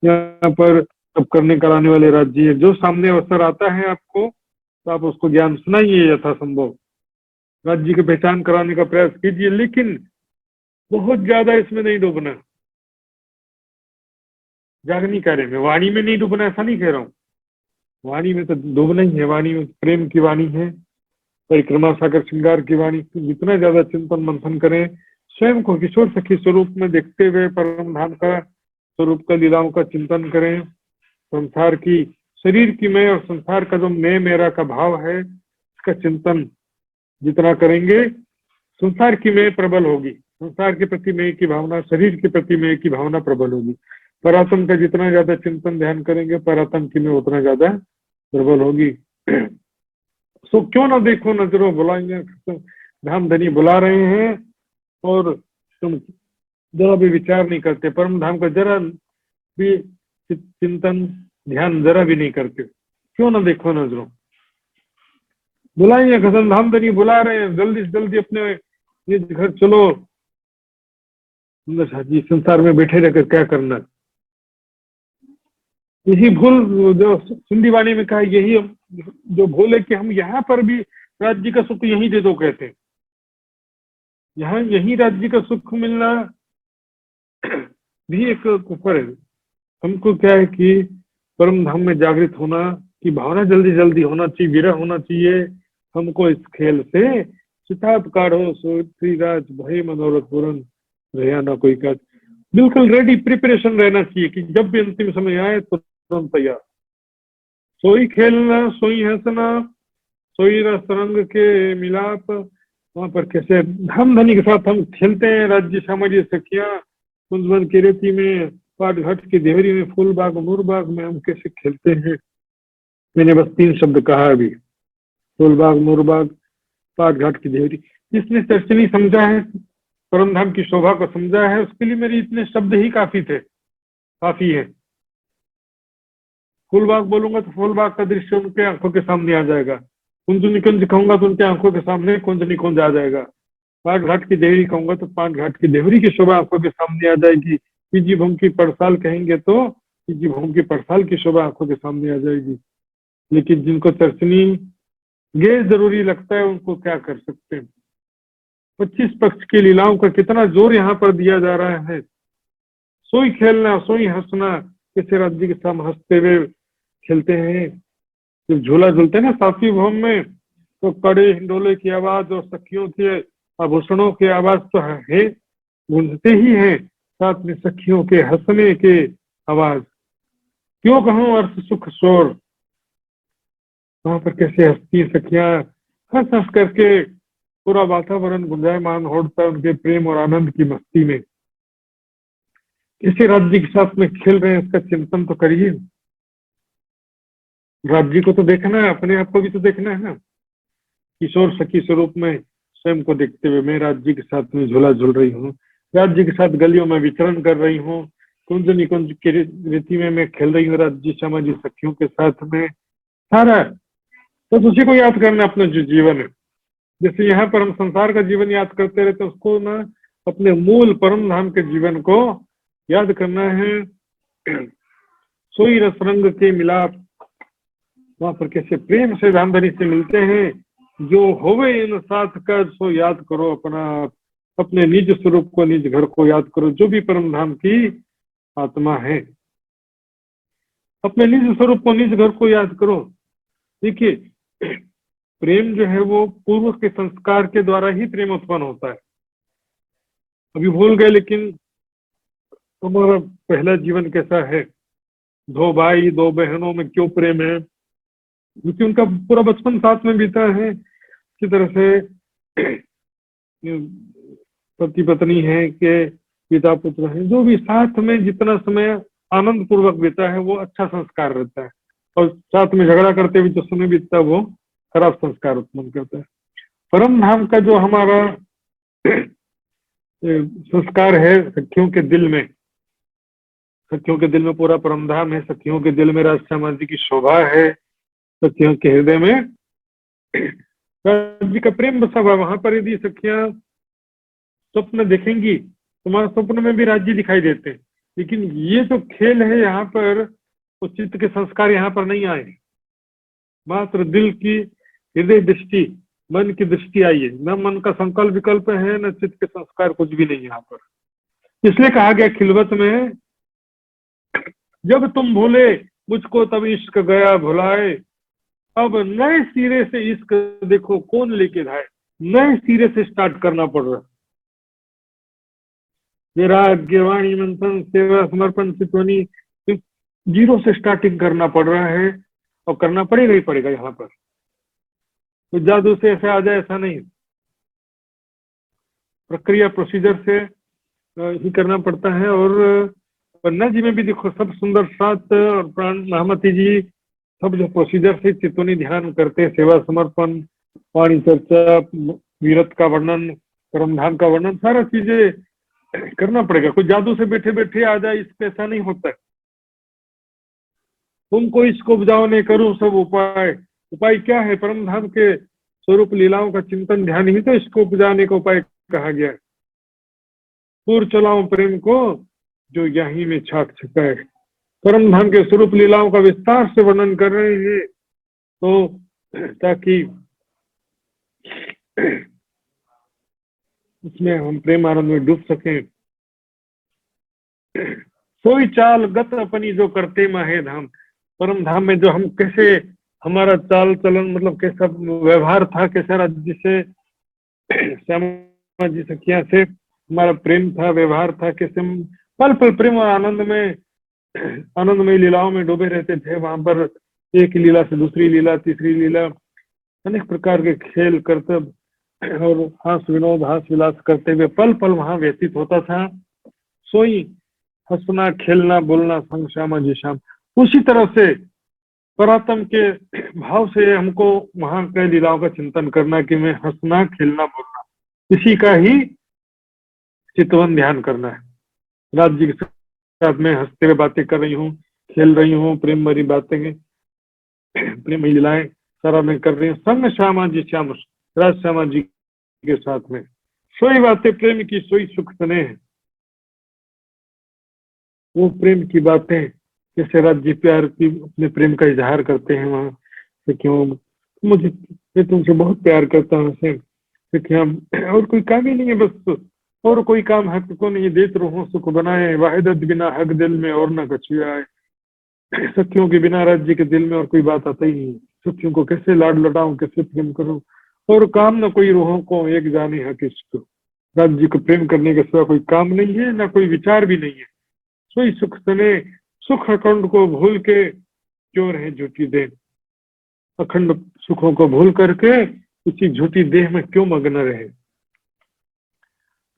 यहाँ पर सब करने कराने वाले राज्य है। जो सामने अवसर आता है आपको तो आप उसको ज्ञान सुनाइए यथासंभव, राज्य की पहचान कराने का प्रयास कीजिए, लेकिन बहुत ज्यादा इसमें नहीं डूबना। जागनी कार्य में, वाणी में नहीं डूबना, ऐसा नहीं कह रहा हूँ। वाणी में तो डूबना ही है। वाणी में प्रेम की वाणी है, परिक्रमा सागर श्रृंगार की वाणी। जितना ज्यादा चिंतन मंथन करें, स्वयं को किशोर सखी स्वरूप में देखते हुए परम धाम का स्वरूप का लीलाओं का चिंतन करें। संसार की शरीर की मैं और संसार का जो मैं मेरा का भाव है, इसका चिंतन जितना करेंगे संसार की मैं प्रबल होगी, संसार के प्रति मैं की भावना, शरीर के प्रति मैं की भावना प्रबल होगी। परात्म का जितना ज्यादा चिंतन ध्यान करेंगे, परात्म की मैं उतना ज्यादा प्रबल होगी। सो क्यों ना देखो नजरों बुलाएंगे, धाम धनी बुला रहे हैं और तुम जरा भी विचार नहीं करते, परम धाम का जरा भी चिंतन ध्यान जरा भी नहीं करते। क्यों ना देखो नजरों, बुलाएंगे कसम, धाम धनी बुला रहे हैं, जल्दी से जल्दी अपने निज घर चलो। जी संसार में बैठे रहकर क्या करना। यही भूल जो सिंधी वाणी में कहा, यही जो भूल है कि हम यहाँ पर भी राज्य का सुख यही दे दो कहते हैं। यहाँ यही राज्य का सुख मिलना भी एक ऊपर है। हमको क्या है कि परम धाम में जागृत होना की भावना जल्दी जल्दी होना चाहिए, विरह होना चाहिए। हमको इस खेल से चिताप काढ़ो सो श्री राज भय मनोरथ पूरन रहा ना कोई काज। बिल्कुल रेडी प्रिपरेशन रहना चाहिए कि जब भी अंतिम समय आए तो तुरंत तैयार। सोई खेलना सोई हंसना सोई रस रंग के मिलाप। वहां पर कैसे हम धनी के साथ हम खेलते हैं, राज्य सामाजिक सखियां कुंजवन की रेती में, पाट घाट की देवरी में, फूल बाग नूर बाग में हम कैसे खेलते हैं। मैंने बस 3 शब्द कहा अभी, फूल बाग नूर बाग पाट घाट की देवरी। जिसने चर्चनी समझा है, परम धाम की शोभा को समझा है, उसके लिए मेरे इतने शब्द ही काफी है। फूलबाग बोलूंगा तो फूलबाग का दृश्य उनके आंखों के सामने आ जाएगा। कुंज निकुंज कहूंगा तो उनके आंखों के सामने कुंज निकुंज आ जाएगा। पाट घाट की देवरी कहूंगा तो पाट घाट की देवरी की शोभा आंखों के सामने आ जाएगी। पीजी भूम की पड़साल कहेंगे तो पीजी भूम की पड़साल की शोभा आंखों के सामने आ जाएगी। लेकिन जिनको चर्चनी ये जरूरी लगता है उनको क्या कर सकते हैं। 25 पक्ष की लीलाओं का कितना जोर यहाँ पर दिया जा रहा है। सोई खेलना सोई हंसना, किसी राज्य के साथ हंसते हुए खेलते हैं। जब झूला झूलते हैं ना सातवीं भौम में, तो कड़े हिंडोले की आवाज और सखियों के आभूषणों की आवाज तो है गूंजते ही है, साथ में सखियों के हंसने के आवाज। क्यों कहूं अर्थ सुख शोर, वहां पर कैसे हंसती सखियां हंस हंस करके पूरा वातावरण गुंजायमान होता है उनके प्रेम और आनंद की मस्ती में। किसी राज्य के साथ में खेल रहे हैं इसका चिंतन तो करिए। राज्य को तो देखना है, अपने आप को भी तो देखना है ना। किशोर सखी स्वरूप में स्वयं को देखते हुए मैं राज्य के साथ में झूला झूल रही हूँ, राज्य के साथ गलियों में विचरण कर रही हूँ, कुंज निकुंज की रीति में मैं खेल रही हूँ राज्य सामाजिक सखियों के साथ में। सारा तो उसी को याद करना अपना जो जीवन है। जैसे यहाँ पर हम संसार का जीवन याद करते रहते उसको ना अपने मूल परम धाम के जीवन को याद करना है। सोई रस रंग के मिलाप, वहां पर कैसे प्रेम से धामधनी से मिलते हैं। जो होवे इन साथ कर सो याद करो अपना, अपने निज स्वरूप को निज घर को याद करो। जो भी परम धाम की आत्मा है अपने निज स्वरूप को निज घर को याद करो। देखिए प्रेम जो है वो पूर्व के संस्कार के द्वारा ही प्रेम उत्पन्न होता है। अभी भूल गए लेकिन तुम्हारा पहला जीवन कैसा है, 2 भाई 2 बहनों में क्यों प्रेम है, क्योंकि उनका पूरा बचपन साथ में बीता है। इसी तरह से पति पत्नी है के पिता पुत्र है, जो भी साथ में जितना समय आनंद पूर्वक बीता है वो अच्छा संस्कार रहता है, और साथ में झगड़ा करते हुए जो समय बीतता है वो खराब संस्कार उत्पन्न करता है। परम धाम का जो हमारा संस्कार है सखियों के दिल में, सखियों के दिल में पूरा परम धाम है, सखियों के दिल में राजश्यामा जी की शोभा है, सखियों के हृदय में जी का प्रेम बसा हुआ। वहां पर यदि सखियां स्वप्न देखेंगी, तुम्हारे स्वप्न में भी राज्य दिखाई देते हैं, लेकिन ये जो खेल है यहाँ पर वो चित्त के संस्कार यहाँ पर नहीं आए, मात्र दिल की हृदय दृष्टि मन की दृष्टि आई है। न मन का संकल्प विकल्प है न चित्त के संस्कार, कुछ भी नहीं यहाँ पर। इसलिए कहा गया खिलवत में, जब तुम भूले मुझको तब इश्क गया भुलाए, अब नए सिरे से इश्क देखो कौन लेके धाए। नए सिरे से स्टार्ट करना पड़ रहा है। वाणी मंथन सेवा समर्पण चितवनी, जीरो से स्टार्टिंग करना पड़ रहा है, और करना पड़ेगा ही पड़ेगा। यहाँ पर तो जादू से ऐसा आ जाए ऐसा नहीं, प्रक्रिया प्रोसीजर से ही करना पड़ता है। और पन्ना जी में भी देखो सब सुंदर साथ और प्राण महामती जी सब जो प्रोसीजर से चितवनी ध्यान करते हैं, सेवा समर्पण, वाणी चर्चा, वीरत का वर्णन, परमधाम का वर्णन, सारा चीजें करना पड़ेगा। कोई जादू से बैठे बैठे आ जाए इससे ऐसा नहीं होता है। तुमको इसको उपजाओ नहीं करूं सब उपाय, उपाय क्या है? परमधाम के स्वरूप लीलाओं का चिंतन ध्यान ही तो इसको उपजाने का उपाय कहा गया है। पूर चलाओ प्रेम को जो यहीं में छाक छकाए। परमधाम के स्वरूप लीलाओं का विस्तार से वर्णन कर रहे हैं, तो ताकि उसमें हम प्रेम आनंद में डूब सकें। सोई चाल गत अपनी जो करते माहे धाम, परम धाम में जो हम कैसे हमारा चाल चलन मतलब कैसा व्यवहार था, कैसा राज्य से श्यामा जी सखिया से हमारा प्रेम था, व्यवहार था, कैसे हम पल पल प्रेम और आनंदमय लीलाओं में डूबे रहते थे। वहां पर एक लीला से दूसरी लीला, तीसरी लीला, अनेक प्रकार के खेल करतब और हास विलास करते हुए पल पल वहां व्यतीत होता था। सोई हंसना, खेलना, बोलना संग श्यामा जी श्याम। उसी तरह से परात्म के भाव से हमको वहां के लीलाओं का चिंतन करना कि मैं हंसना, खेलना, बोलना, इसी का ही चितवन ध्यान करना है। राज जी के साथ में हंसते हुए बातें कर रही हूँ, खेल रही हूँ, प्रेम भरी बातें, प्रेम लीलाएं सारा मैं कर रही हूँ संग श्यामा जी श्याम, राज श्यामा जी के साथ में। सोई बातें प्रेम की, सोई सुख स्नेह, वो प्रेम की बातें जैसे राज जी प्यार की अपने प्रेम का इजहार करते हैं वहां से। क्यों मुझे, मैं तुमसे बहुत प्यार करता हूँ से क्या, और कोई काम ही नहीं है, बस और कोई काम हक को नहीं, देत रहो सुख बनाए, वाहिदत बिना हक दिल में और न कछु आए। सखियों के बिना राज्य के दिल में और कोई बात आता ही नहीं। सखियों को कैसे लाड लटाऊं, कैसे प्रेम करूं, और काम न कोई रूहों को एक जाने हक इश्क। राज्य को प्रेम करने के सिवा कोई काम नहीं है, ना कोई विचार भी नहीं है। सोई सुख सने, सुख अखंड को भूल के क्यों रहे झूठी देह, अखंड सुखों को भूल करके उसी झूठी देह में क्यों मग्न रहे।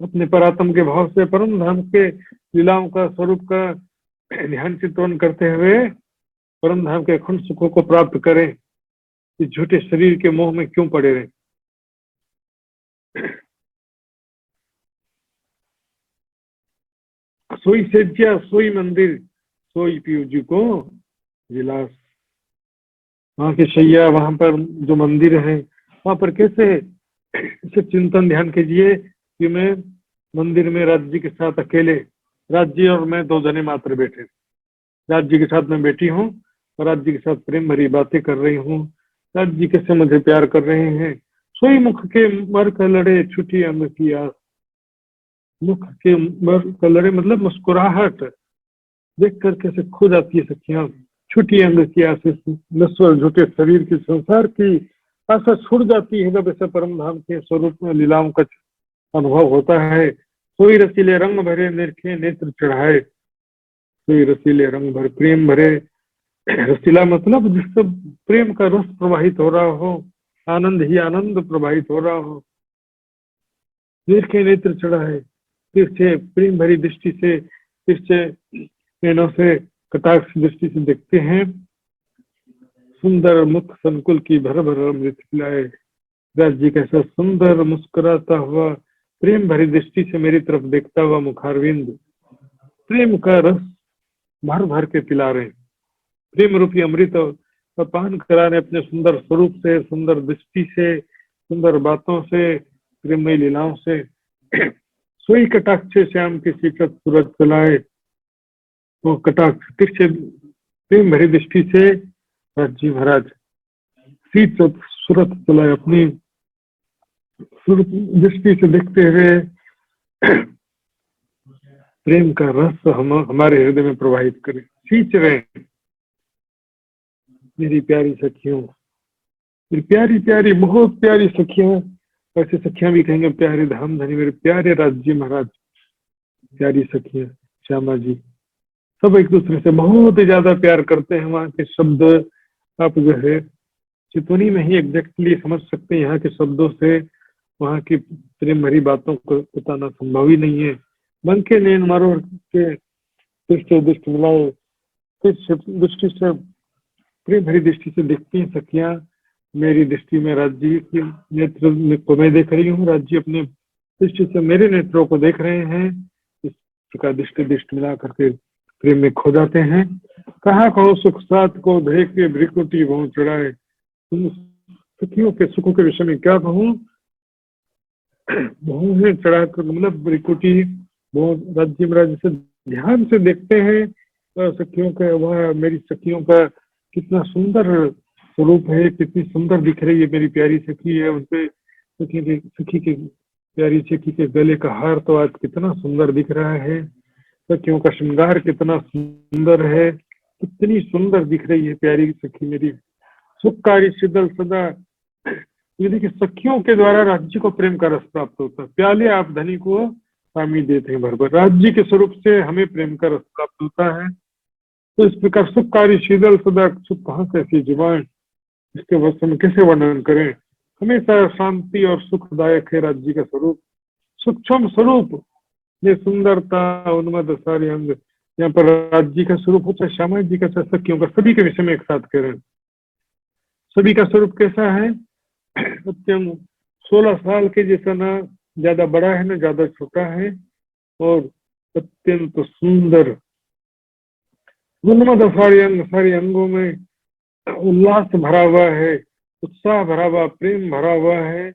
अपने परात्म के भाव से परम धाम के लीलाओं का, स्वरूप का ध्यान चिंतन करते हुए परम धाम के अखंड सुखों को प्राप्त करें। इस झूठे शरीर के मोह में क्यों पड़े रहे। सोई सेज्या, सोई मंदिर, सोई पीयू जी को विलास। वहां के शैया, वहां पर जो मंदिर है, वहां पर कैसे इसे चिंतन ध्यान कीजिए कि मैं मंदिर में राज्य के साथ अकेले, राज्य और मैं दो जने मात्र बैठे, राज्य के साथ मैं बैठी हूँ और राज्य के साथ प्रेम भरी बातें कर रही हूँ। राज्य कैसे मुझे प्यार कर रहे हैं। सोई मुख के मर कर लड़े, छुट्टी अंग की आस। मुख के मर कर लड़े मतलब मुस्कुराहट देख कर कैसे खो जाती है सखियां। छुट्टी अंग की आस, नश्वर झूठे शरीर की, संसार की आशा छूट जाती है जब ऐसे परम धाम के स्वरूप में लीलाओं का अनुभव होता है। सोई रसीले रंग भरे, निरखे नेत्र चढ़ाए। सोई रसीले रंग भरे, प्रेम भरे, रसीला मतलब जिससे प्रेम का रस प्रवाहित हो रहा हो, आनंद ही आनंद प्रवाहित हो रहा हो। निरखे नेत्र चढ़ाए, फिर से प्रेम भरी दृष्टि से, फिर से नैनों से कटाक्ष दृष्टि से देखते हैं। सुंदर मुख संकुल की भर भर अमृत खिलाए। राज्य कैसा सुंदर मुस्कुराता हुआ, प्रेम भरी दृष्टि से मेरी तरफ देखता हुआ मुखारविंद प्रेम का रस भर भर के पिला रहे। प्रेम रूपी अमृत का पान करा रहे अपने सुंदर स्वरूप से, सुंदर दृष्टि से, सुंदर बातों से, प्रेममय लीलाओं से। सोई कटाक्ष श्याम की शीतल सूरज चलाए। वो कटाक्ष तिरछे प्रेम भरी दृष्टि से राज्य महाराज शीतल सूरज चलाए, अपनी दृष्टि से देखते हुए प्रेम का रस हमारे हृदय में प्रवाहित करे। सींच रहे मेरी प्यारी सखियों, मेरी प्यारी प्यारी बहुत प्यारी सखियां, ऐसे सखियां भी कहेंगे प्यारे धाम धनी मेरे प्यारे राज्य महाराज। प्यारी सखियां श्यामा जी सब एक दूसरे से बहुत ही ज्यादा प्यार करते हैं। वहाँ के शब्द आप जो है चितवनी में ही एग्जैक्टली समझ सकते हैं। यहाँ के शब्दों से वहाँ की प्रेम भरी बातों को बताना संभव ही नहीं है। मन के नैन मारो के दृष्टि मिलाओ, दृष्टि से प्रेम भरी दृष्टि से देखती हैं सखियां। मेरी दृष्टि में राज्य के नेत्र को मैं देख रही हूँ, राज्य अपने दृष्टि से मेरे नेत्रों को देख रहे हैं। इस प्रकार दृष्टि मिला करके प्रेम में खो जाते हैं। कहाँ कहो सुख साथ को देख के भ्रिकुटी बहु चढ़ाए। तुम सखियों के सुखों के विषय में क्या कहूँ, बहु है चढ़ा कर मतलब भ्रिकुटी बहुत राज्य महाराज से ध्यान से देखते हैं सखियों का। वह मेरी सखियों का कितना सुंदर स्वरूप है, कितनी सुंदर दिख रही है मेरी प्यारी सखी है। उनपे सखी के प्यारी सखी के गले का हार तो आज कितना सुंदर दिख रहा है। सखियों का श्रृंगार कितना सुंदर है, कितनी सुंदर दिख रही है प्यारी सखी मेरी। सुखकारी शीतल सदा ये देखिए, सखियों के द्वारा राज्य को प्रेम का रस प्राप्त होता है। प्याले आप धनी को स्वामी देते हैं भर भर। राज्य के स्वरूप से हमें प्रेम का रस प्राप्त होता है। तो इस प्रकार सुखकारी शीतल सदा सुख कहाँ से ऐसी जुबान, इसके वस्त्र में कैसे वर्णन करें। हमेशा शांति और सुखदायक है राज्य का स्वरूप। सूक्ष्म स्वरूप ये सुंदरता उन्मद सारे अंग, यहाँ पर राज्य का स्वरूप होता है, श्यामा जी का, सखियों का, सभी के विषय में एक साथ करें। सभी का स्वरूप कैसा है? सत्यम 16 साल के जैसा, ना ज्यादा बड़ा है ना ज्यादा छोटा है, और अत्यंत तो सुंदर उन्मद सारे अंगों में उल्लास भरा हुआ है, उत्साह भरा हुआ, प्रेम भरा हुआ है,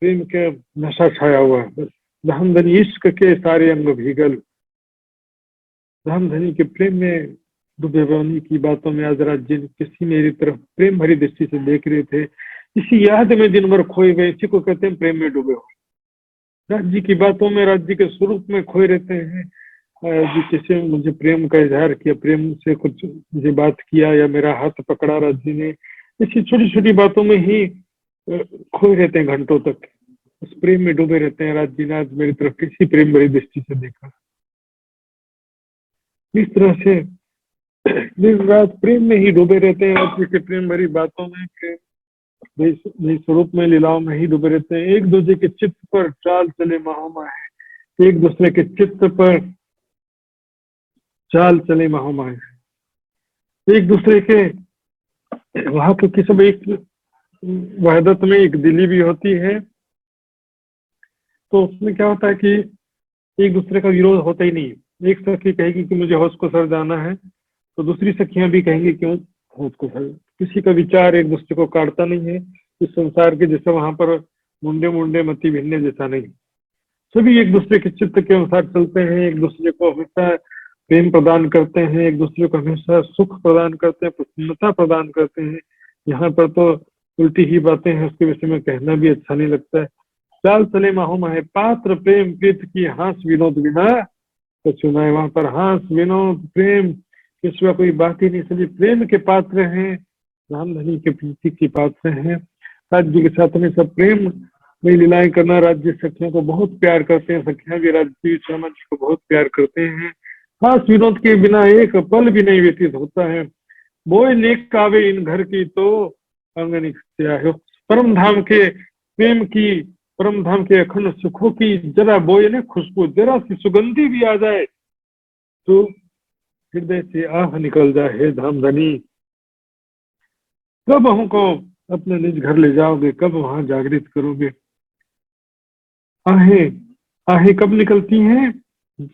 प्रेम के नशा छाया हुआ है। धामधनी इश्क के सारे अंग भीगल, धामधनी के प्रेम में डूबे वानी की बातों में आज राज्य किसी मेरी तरफ प्रेम भरी दृष्टि से देख रहे थे, इसी याद में दिन भर खोए गए, इसी को कहते हैं प्रेम में डूबे हुए। राज्य की बातों में, राज्य के स्वरूप में खोए रहते हैं। जी किसी ने मुझे प्रेम का इजहार किया, प्रेम से कुछ मुझे बात किया, या मेरा हाथ पकड़ा राज्य ने, इसी छोटी छोटी बातों में ही खोए रहते हैं घंटों तक, उस प्रेम में डूबे रहते हैं। राज्य ने आज मेरी तरफ किसी प्रेम भरी दृष्टि से देखा। इस तरह से दिन रात प्रेम में ही डूबे रहते हैं, राज्य के प्रेम भरी बातों में, प्रेम स्वरूप में, लीलाओं में ही डूबे रहते हैं। एक दूसरे के चित्त पर चाल चले महामाए, एक दूसरे के चित्त पर चाल चले महामाए, एक दूसरे के वहां क्योंकि सब एक वहदत में एक दिली भी होती है, तो उसमें क्या होता है कि एक दूसरे का विरोध होता ही नहीं। एक सखी कहेगी कि मुझे हौस को सर जाना है, तो दूसरी सखियां भी कहेंगी क्यों हौस को सर। किसी का विचार एक दूसरे को काटता नहीं है। इस संसार के जैसे वहां पर मुंडे मुंडे मती भिन्ने जैसा नहीं, सभी एक दूसरे के चित्त के अनुसार चलते हैं, एक दूसरे को हमेशा प्रेम प्रदान करते हैं, एक दूसरे को हमेशा सुख प्रदान करते हैं, प्रसन्नता प्रदान करते हैं। यहाँ पर तो उल्टी ही बातें हैं, उसके विषय में कहना भी अच्छा नहीं लगता है। चाल चले माहो माहे, पात्र प्रेम प्रीत की हास विनोद बिना तो सुना है। वहां पर हास विनोद प्रेम के सिवा कोई बात ही नहीं, सभी प्रेम के पात्र हैं, रामधनी के प्रीति के पात्र हैं। राज्य के साथ में सब प्रेम में लीलाएं करना। राज्य सखियों को बहुत प्यार करते हैं, सखियां भी राज्य श्यामा जी को बहुत प्यार करते हैं। हास विनोद के बिना एक पल भी नहीं व्यतीत होता है। बोए नेक आवे इन घर की तो अंगनिक से आयो। परम धाम के प्रेम की, परम धाम के अखंड सुखों की जरा बोए ने खुशबू, जरा सी सुगंधी भी आ जाए तो हृदय से आह निकल जाए। हे धामधनी, कब हमको अपने निज घर ले जाओगे, कब वहां जागृत करोगे। आहें आहें कब निकलती हैं?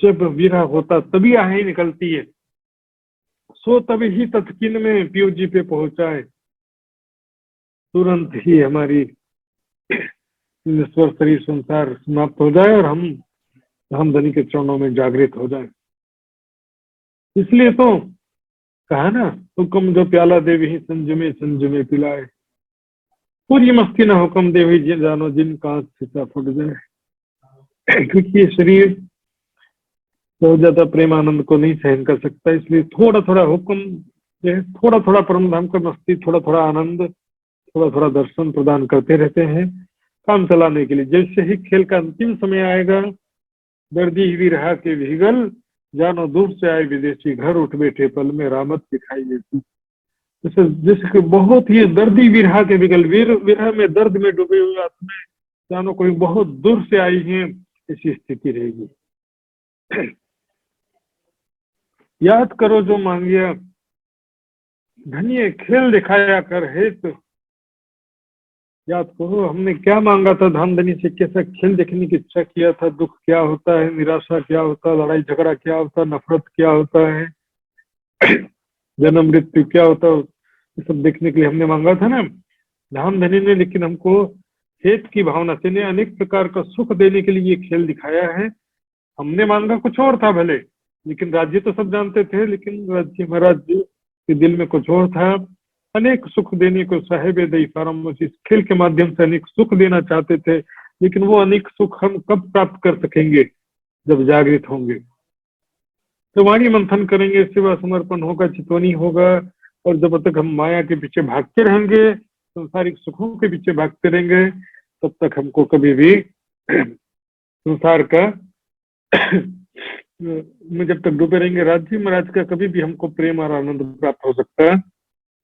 जब विरह होता तभी आहें निकलती है। सो तभी ही तत्किन में पीयू जी पे पहुंचाए, तुरंत ही हमारी स्वर शरीर संसार समाप्त हो जाए और हम धामधनी के चरणों में जागृत हो जाए। इसलिए तो कहा ना, हुक्म जो प्याला देवी ही संजमे संजमे पिलाए, पूरी मस्ती ना हुक्म देवी जिन जानो जिन कांच सीसा फुट जाए। क्योंकि ये शरीर बहुत ज्यादा प्रेम आनंद को नहीं सहन कर सकता, इसलिए थोड़ा थोड़ा हुक्म जो है, थोड़ा थोड़ा परम धाम का मस्ती, थोड़ा थोड़ा आनंद, थोड़ा थोड़ा दर्शन प्रदान करते रहते हैं काम चलाने के लिए। जैसे ही खेल का अंतिम समय आएगा, दर्दी भी रहा के भीगल, जानो दूर से आए विदेशी, घर उठ बैठे पल में रामत दिखाई देती। जिसके बहुत ही दर्दी विरहा के विगल, विरह में दर्द में डूबे हुए आत्मा, जानो कोई बहुत दूर से आई है, ऐसी स्थिति रहेगी। याद करो जो मांगिया, धनिये खेल दिखाया कर हेत। याद करो हमने क्या मांगा था धामधनी से, कैसा खेल देखने की इच्छा किया था। दुख क्या होता है, निराशा क्या होता है, लड़ाई झगड़ा क्या होता है, नफरत क्या होता है, जन्म मृत्यु क्या होता है, ये सब देखने के लिए हमने मांगा था ना धामधनी ने। लेकिन हमको हेत की भावना से अनेक प्रकार का सुख देने के लिए ये खेल दिखाया है। हमने मांगा कुछ और था भले, लेकिन राज्य तो सब जानते थे, लेकिन राज्य महाराज जी के दिल में कुछ और था। अनेक सुख देने को साहेब दई फारम, इस खेल के माध्यम से अनेक सुख देना चाहते थे, लेकिन वो अनेक सुख हम कब प्राप्त कर सकेंगे? जब जागृत होंगे, तो वाणी मंथन करेंगे, सेवा समर्पण होगा, चितवनी होगा। और जब तक हम माया के पीछे भागते रहेंगे संसारिक सुखों के पीछे भागते रहेंगे तब तक हमको कभी भी संसार का में जब तक डूबे रहेंगे राज्य महाराज का कभी भी हमको प्रेम और आनंद प्राप्त हो सकता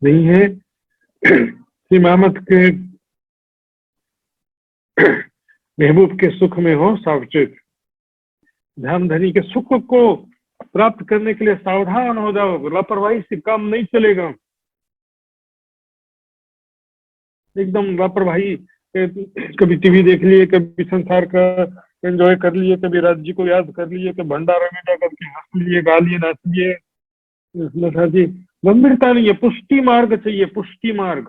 नहीं है। श्री मोहम्मद के महबूब के सुख में हो सावचेत, धन धनी के सुख को प्राप्त करने के लिए सावधान हो जाओ, लापरवाही से काम नहीं चलेगा। एकदम लापरवाही, कभी टीवी देख लिए, कभी संसार का एंजॉय कर लिए, कभी राज्य को याद कर लिए, कभी भंडारा में जा करके हंस लिए, गा लिए, नाच लिए, जी गंभीरता नहीं है। पुष्टि मार्ग चाहिए, पुष्टि मार्ग,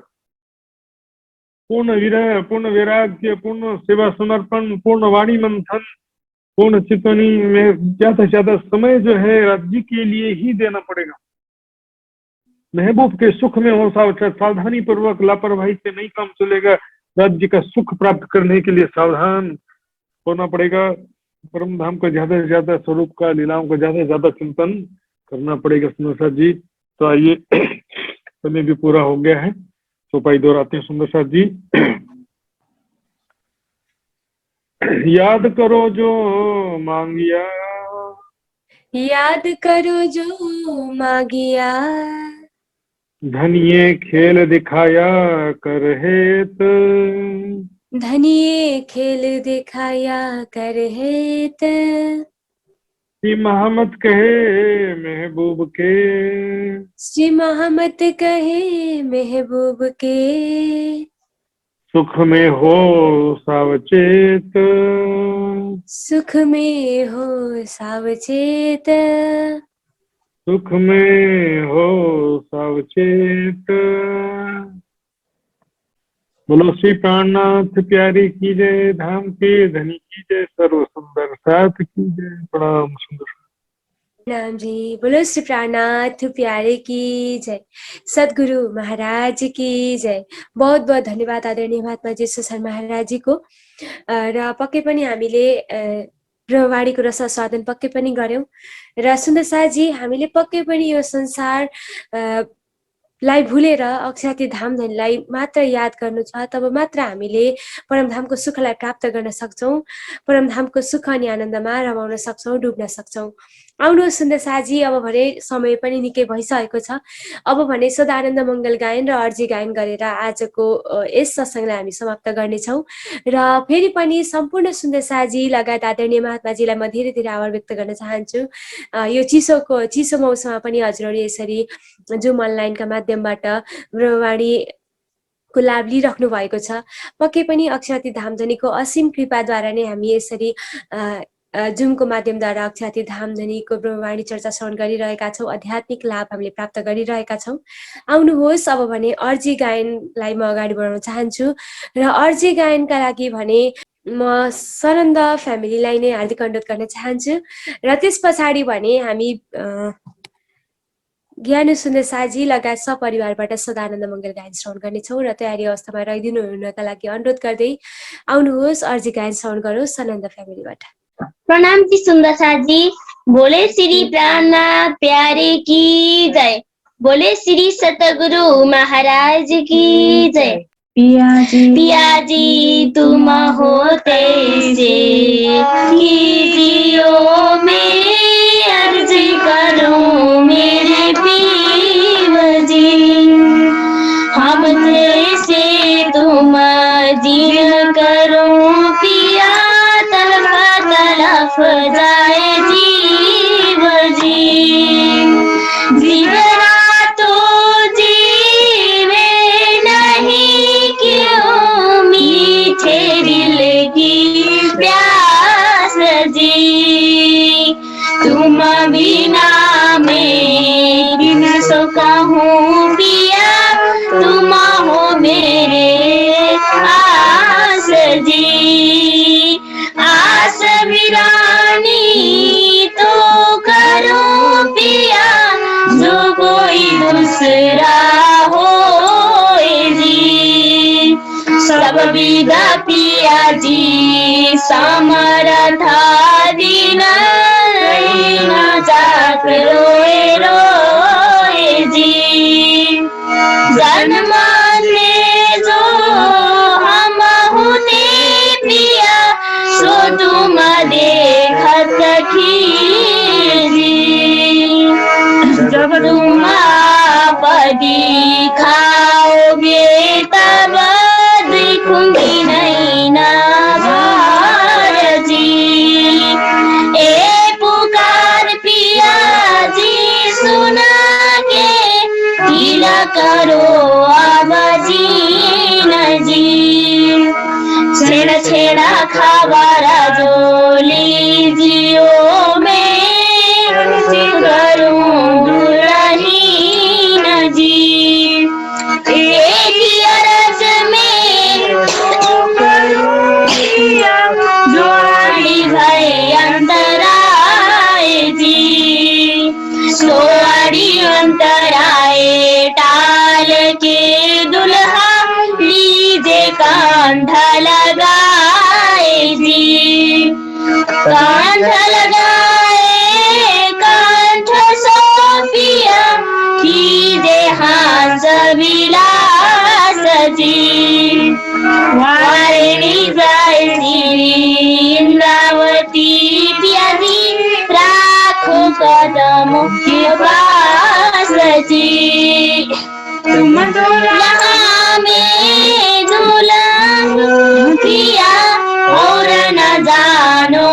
पूर्ण विरह, पूर्ण वैराग्य, पूर्ण सेवा समर्पण, पूर्ण वाणी मंथन, पूर्ण चितवनी में ज्यादा से ज्यादा समय जो है राज्य के लिए ही देना पड़ेगा। महबूब के सुख में हो सावधानी पूर्वक, लापरवाही से नहीं काम चलेगा। राज्य का सुख प्राप्त करने के लिए सावधान होना पड़ेगा। परम धाम का ज्यादा से ज्यादा स्वरूप का, लीलाओं का ज्यादा से ज्यादा चिंतन करना पड़ेगा। सुंदर जी तो आइए, समय भी पूरा हो गया है, चौपाई दोहराते हैं। सुंदर जी याद करो जो मांगिया, याद करो जो मांगिया, धनिये खेल दिखाया कर हेत, धनिये खेल दिखाया कर हेत। श्री मोहम्मद कहे महबूब के, श्री मोहम्मद कहे महबूब के, सुख में हो सावचेत, सुख में हो सावचेत, सुख में हो सावचेत। बोलो श्री प्राणनाथ प्यारी की जय, धाम के धनी की जय, सर्व सुंदर साथ की जय। प्रणाम सुंदर। नाम जी। बोलो श्री प्राणनाथ प्यारे की जय, सद्गुरु महाराज की जय। बहुत बहुत धन्यवाद आदरणीय महात्मा जेसु सर महाराज जी को। र पक्कै पनि हामीले ब्रह्मवाणीको रस स्वादन पक्कै पनि गर्यौं। र सुन्दर जी, हामीले पक्कै पनि यो संसार लाई भुलेर अक्षाती धाम धनीलाई मात्र याद गर्नु छ, तब मात्र हामीले परमधामको सुखलाई प्राप्त गर्न सक्छौं, परमधामको सुख अनि आनन्दमा रमाउन सक्छौं, डुब्न सक्छौं। आउनुहोस् सुन्दर साजी, अब भने समय पनि निकै भइसकेको छ। अब भने सदानन्द मङ्गल गायन र अर्जी गायन गरेर आजको यस सत्संगलाई हामी समाप्त गर्नेछौँ। र फेरि पनि सम्पूर्ण सुन्दर साजी लगायत आदरणीय महात्माजीलाई म धेरै धेरै आभार व्यक्त गर्न चाहन्छु। यो चिसो मौसममा पनि हजुरहरू यसरी जुम अनलाइनका माध्यमबाट ब्रह्मवाणीको लाभ लिइराख्नु भएको छ। पक्कै पनि अक्षाती धामधनीको असीम कृपाद्वारा नै हामी यसरी जुमको माध्यमद्वारा अक्षाती धामधनीको ब्रह्मवाणी चर्चा श्रवण गरिरहेका छौँ, आध्यात्मिक लाभ हामीले प्राप्त गरिरहेका छौँ। आउनुहोस्, अब भने अर्जी गायनलाई म अगाडि बढाउन चाहन्छु। र अर्जी गायनका लागि भने म सनन्द फ्यामिलीलाई नै हार्दिक अनुरोध गर्न चाहन्छु। र त्यस पछाडि भने हामी ज्ञानु सुन्दर साजी लगायत सपरिवारबाट सदानन्द मङ्गल गायन श्रवण गर्नेछौँ। र तयारी अवस्थामा रहिदिनु हुनका लागि अनुरोध गर्दै आउनुहोस्, अर्जी गायन श्रवण गरौँ सनन्द फ्यामिलीबाट। प्रणाम जी सुंदर जी। बोले श्री प्राणनाथ प्यारे की जय, बोले श्री सतगुरु महाराज की जय। पियाजी तुम होते से कीजियो, मेरी अर्ज करूं मेरे पीवजी, हम जैसे तुम जिन करूं पिया, तड़फ जाए जीव जी, जीवना तो जीवे नहीं क्यों, मीठे दिल की प्यास जी, तुम बिना मैं किन सो कहूँ पिया, तुम हो मेरे आस जी, आस वीरानी तो करो पिया, जो कोई दूसरा हो जी, सब विदा पिया जी समरथा दिन न जात रोए रोए जी, जन्म से जो करो अब जी छेड़ा छेड़ा खबर जो लीजियो में करूं दुल्हन जी एक अरज में जोड़ी भई अंतराय जी सोड़ी अंतराय टाल के दुल्हा लीजे कंठ लगाए जी कंठ लगाए कंठ सोपिया कीजे हास विलास जी वारिणी जय श्री इंद्रावती प्यारी राखो कदम के पास जी तुम यहाँ में दुल्हन किया और न जानो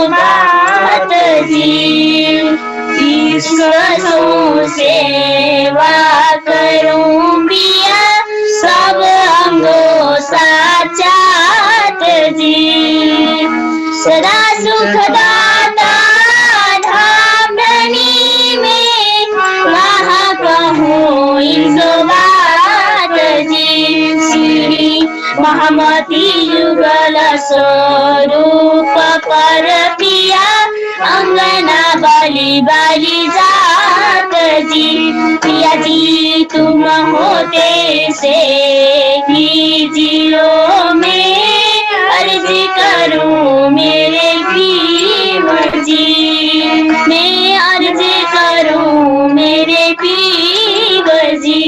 बात जी ईश्वर सेवा करूं पिया सब अंगों साचात जी सदा सुखदाता धाम धनी में वहाँ कहूँ इस बात जी श्री महामती युगल स्वरूप पर पिया अंगना बलि बलि जात जी पिया जी तुम होते से ही जियो में अर्ज करूं मेरे पीर जी मैं अर्ज करूं मेरे पीर जी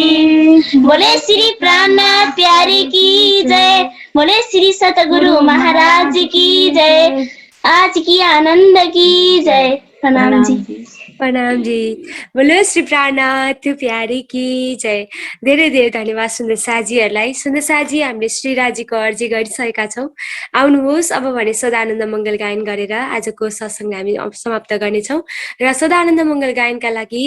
बोले श्री प्राणनाथ प्यारे की जय बोले श्री सतगुरु महाराज की जय आज की आनंद की जय प्रणाम जी प्रणाम जी बोलो श्री प्राणनाथ प्यारे की जय धेरै धेरै धन्यवाद सुन्दर साजीहरूलाई सुन्दर साजी हामीले श्रीराजीको अर्जी गरिसकेका छौँ आउनुहोस् अब भने सदानन्द मङ्गल गायन गरेर आजको सत्सङ्ग हामी समाप्त गर्नेछौँ र सदानन्द मङ्गल गायनका लागि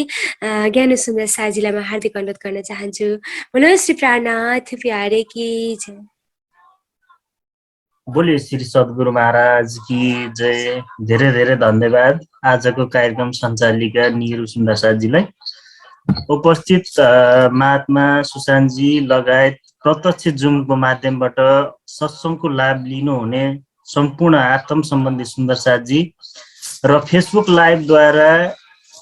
ज्ञानु सुन्दर साजीलाई म हार्दिक अनुरोध गर्न चाहन्छु बोलो श्री प्राणनाथ प्यारे की जय बोले श्री सद्गुरु महाराज की जय धेरै धेरै धन्यवाद आजको कार्यक्रम सञ्चालिका निरु सुन्दर साजीलाई उपस्थित महात्मा सुशान्तजी लगायत प्रत्यक्ष जुमको माध्यमबाट सत्सङ्गको लाभ लिनुहुने सम्पूर्ण आत्म सम्बन्धी सुन्दर साजी र फेसबुक लाइभद्वारा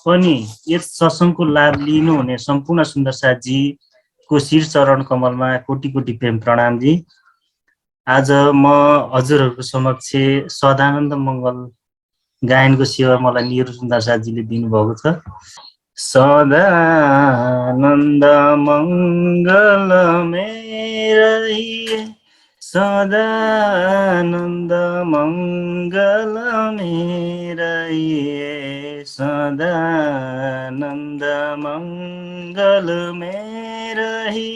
पनि यस सत्सङ्गको लाभ लिनुहुने सम्पूर्ण सुन्दर साजीको शिर चरण कमलमा कोटि कोटि प्रेम प्रणाम जी आज म हजुरहरूको समक्ष सदानन्द मङ्गल गायनको सेवा मलाई निरु सुन्दर साजीले दिनुभएको छ सदानन्द मङ्गल मेरै सदानन्द मङ्गल मेरै सदानन्द मङ्गल मेरै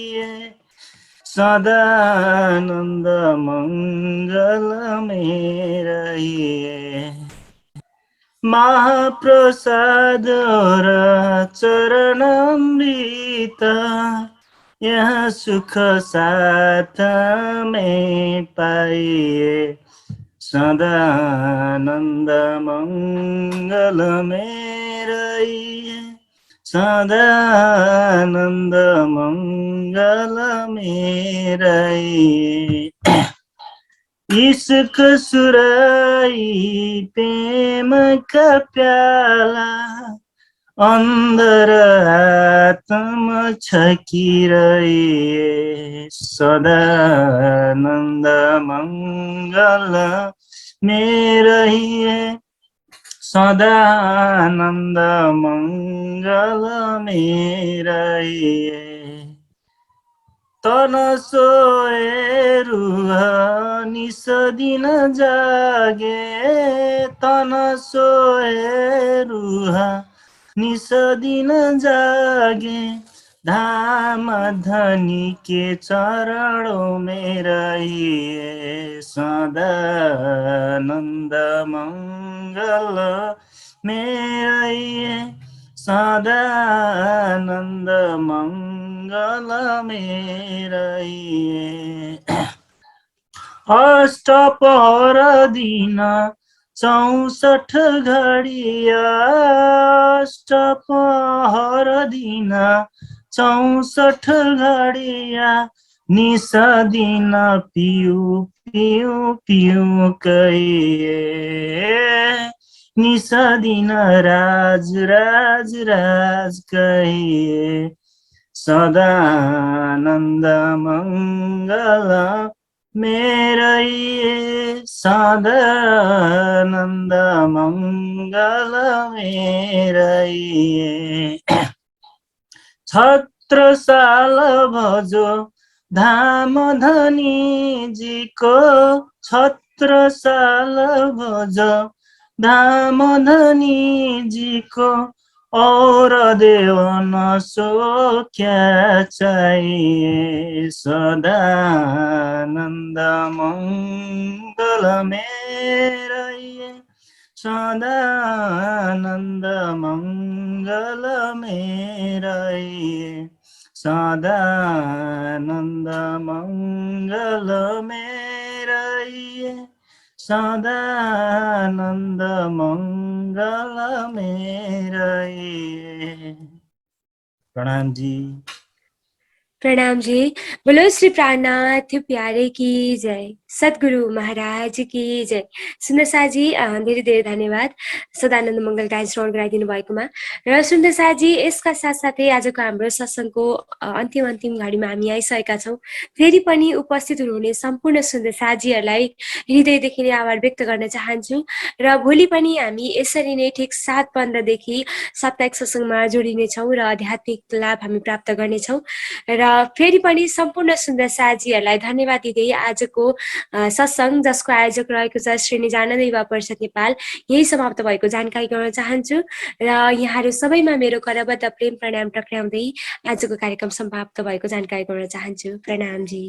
सदानन्द मङ्गल मेरै महाप्रसाद र चरणामृत यहाँ सुख साथ में पाइए सदानन्द मङ्गल मेरै सदानन्द मङ्गल मेरै इश्क सुराई प्रेम का प्याला अंदर आत्म छकिरहे सदानन्द मङ्गल मेरै सदानन्द मङ्गल मेरै तन सोए रुह निस दिन जागे तन सोए रुह निस दिन जागे धाम धनी के चरणों में रहिए सदानन्द मङ्गल में रहिए सदानन्द मङ्गल मेरै अष्टपहर दिन 64 घडिया अष्टपहर दिन 64 घडिया निस दिन पिउ पिउ पिउ कहिए निस दिन राज राज राज कहिए सदानन्द मङ्गल मेरै सदानन्द मङ्गल मेरै छत्रसाल भजो धाम धनीजीको छत्रसाल भजो धाम धनीजीको और देवन सो क्या चाहिए सदानन्द मङ्गल मेरै सदानन्द मङ्गल मेरै सदानन्द मङ्गल मेरै सदानन्द मङ्गल मेरै प्रणाम जी। प्रणाम जी। बोलो श्री प्राणनाथ प्यारे की जय, सद्गुरु महाराज की जय। सुन्दरसाजी धेरै धेरै धन्यवाद सदानन्द मङ्गल गायन श्रवण गराइदिनु भएकोमा। र सुन्दरसाजी यसका साथसाथै आजको हाम्रो सत्सङ्गको अन्तिम घडीमा हामी आइसकेका छौँ। फेरि पनि उपस्थित हुनुहुने सम्पूर्ण सुन्दरसाजीहरूलाई हृदयदेखि नै आभार व्यक्त गर्न चाहन्छु। र भोलि पनि हामी यसरी नै ठिक 7:15 साप्ताहिक सत्सङ्गमा जोडिनेछौँ र आध्यात्मिक लाभ हामी प्राप्त गर्नेछौँ। र फेरि पनि सम्पूर्ण सुन्दर साथीहरूलाई धन्यवाद दिँदै आजको सत्सङ्ग जसको आयोजक रहेको छ श्री निजानन्द युवा परिषद नेपाल यही समाप्त भएको जानकारी गराउन चाहन्छु। र यहाँहरू सबैमा मेरो करबद्ध प्रेम प्रणाम टक्राउँदै आजको कार्यक्रम समाप्त भएको जानकारी गराउन चाहन्छु। प्रणाम जी।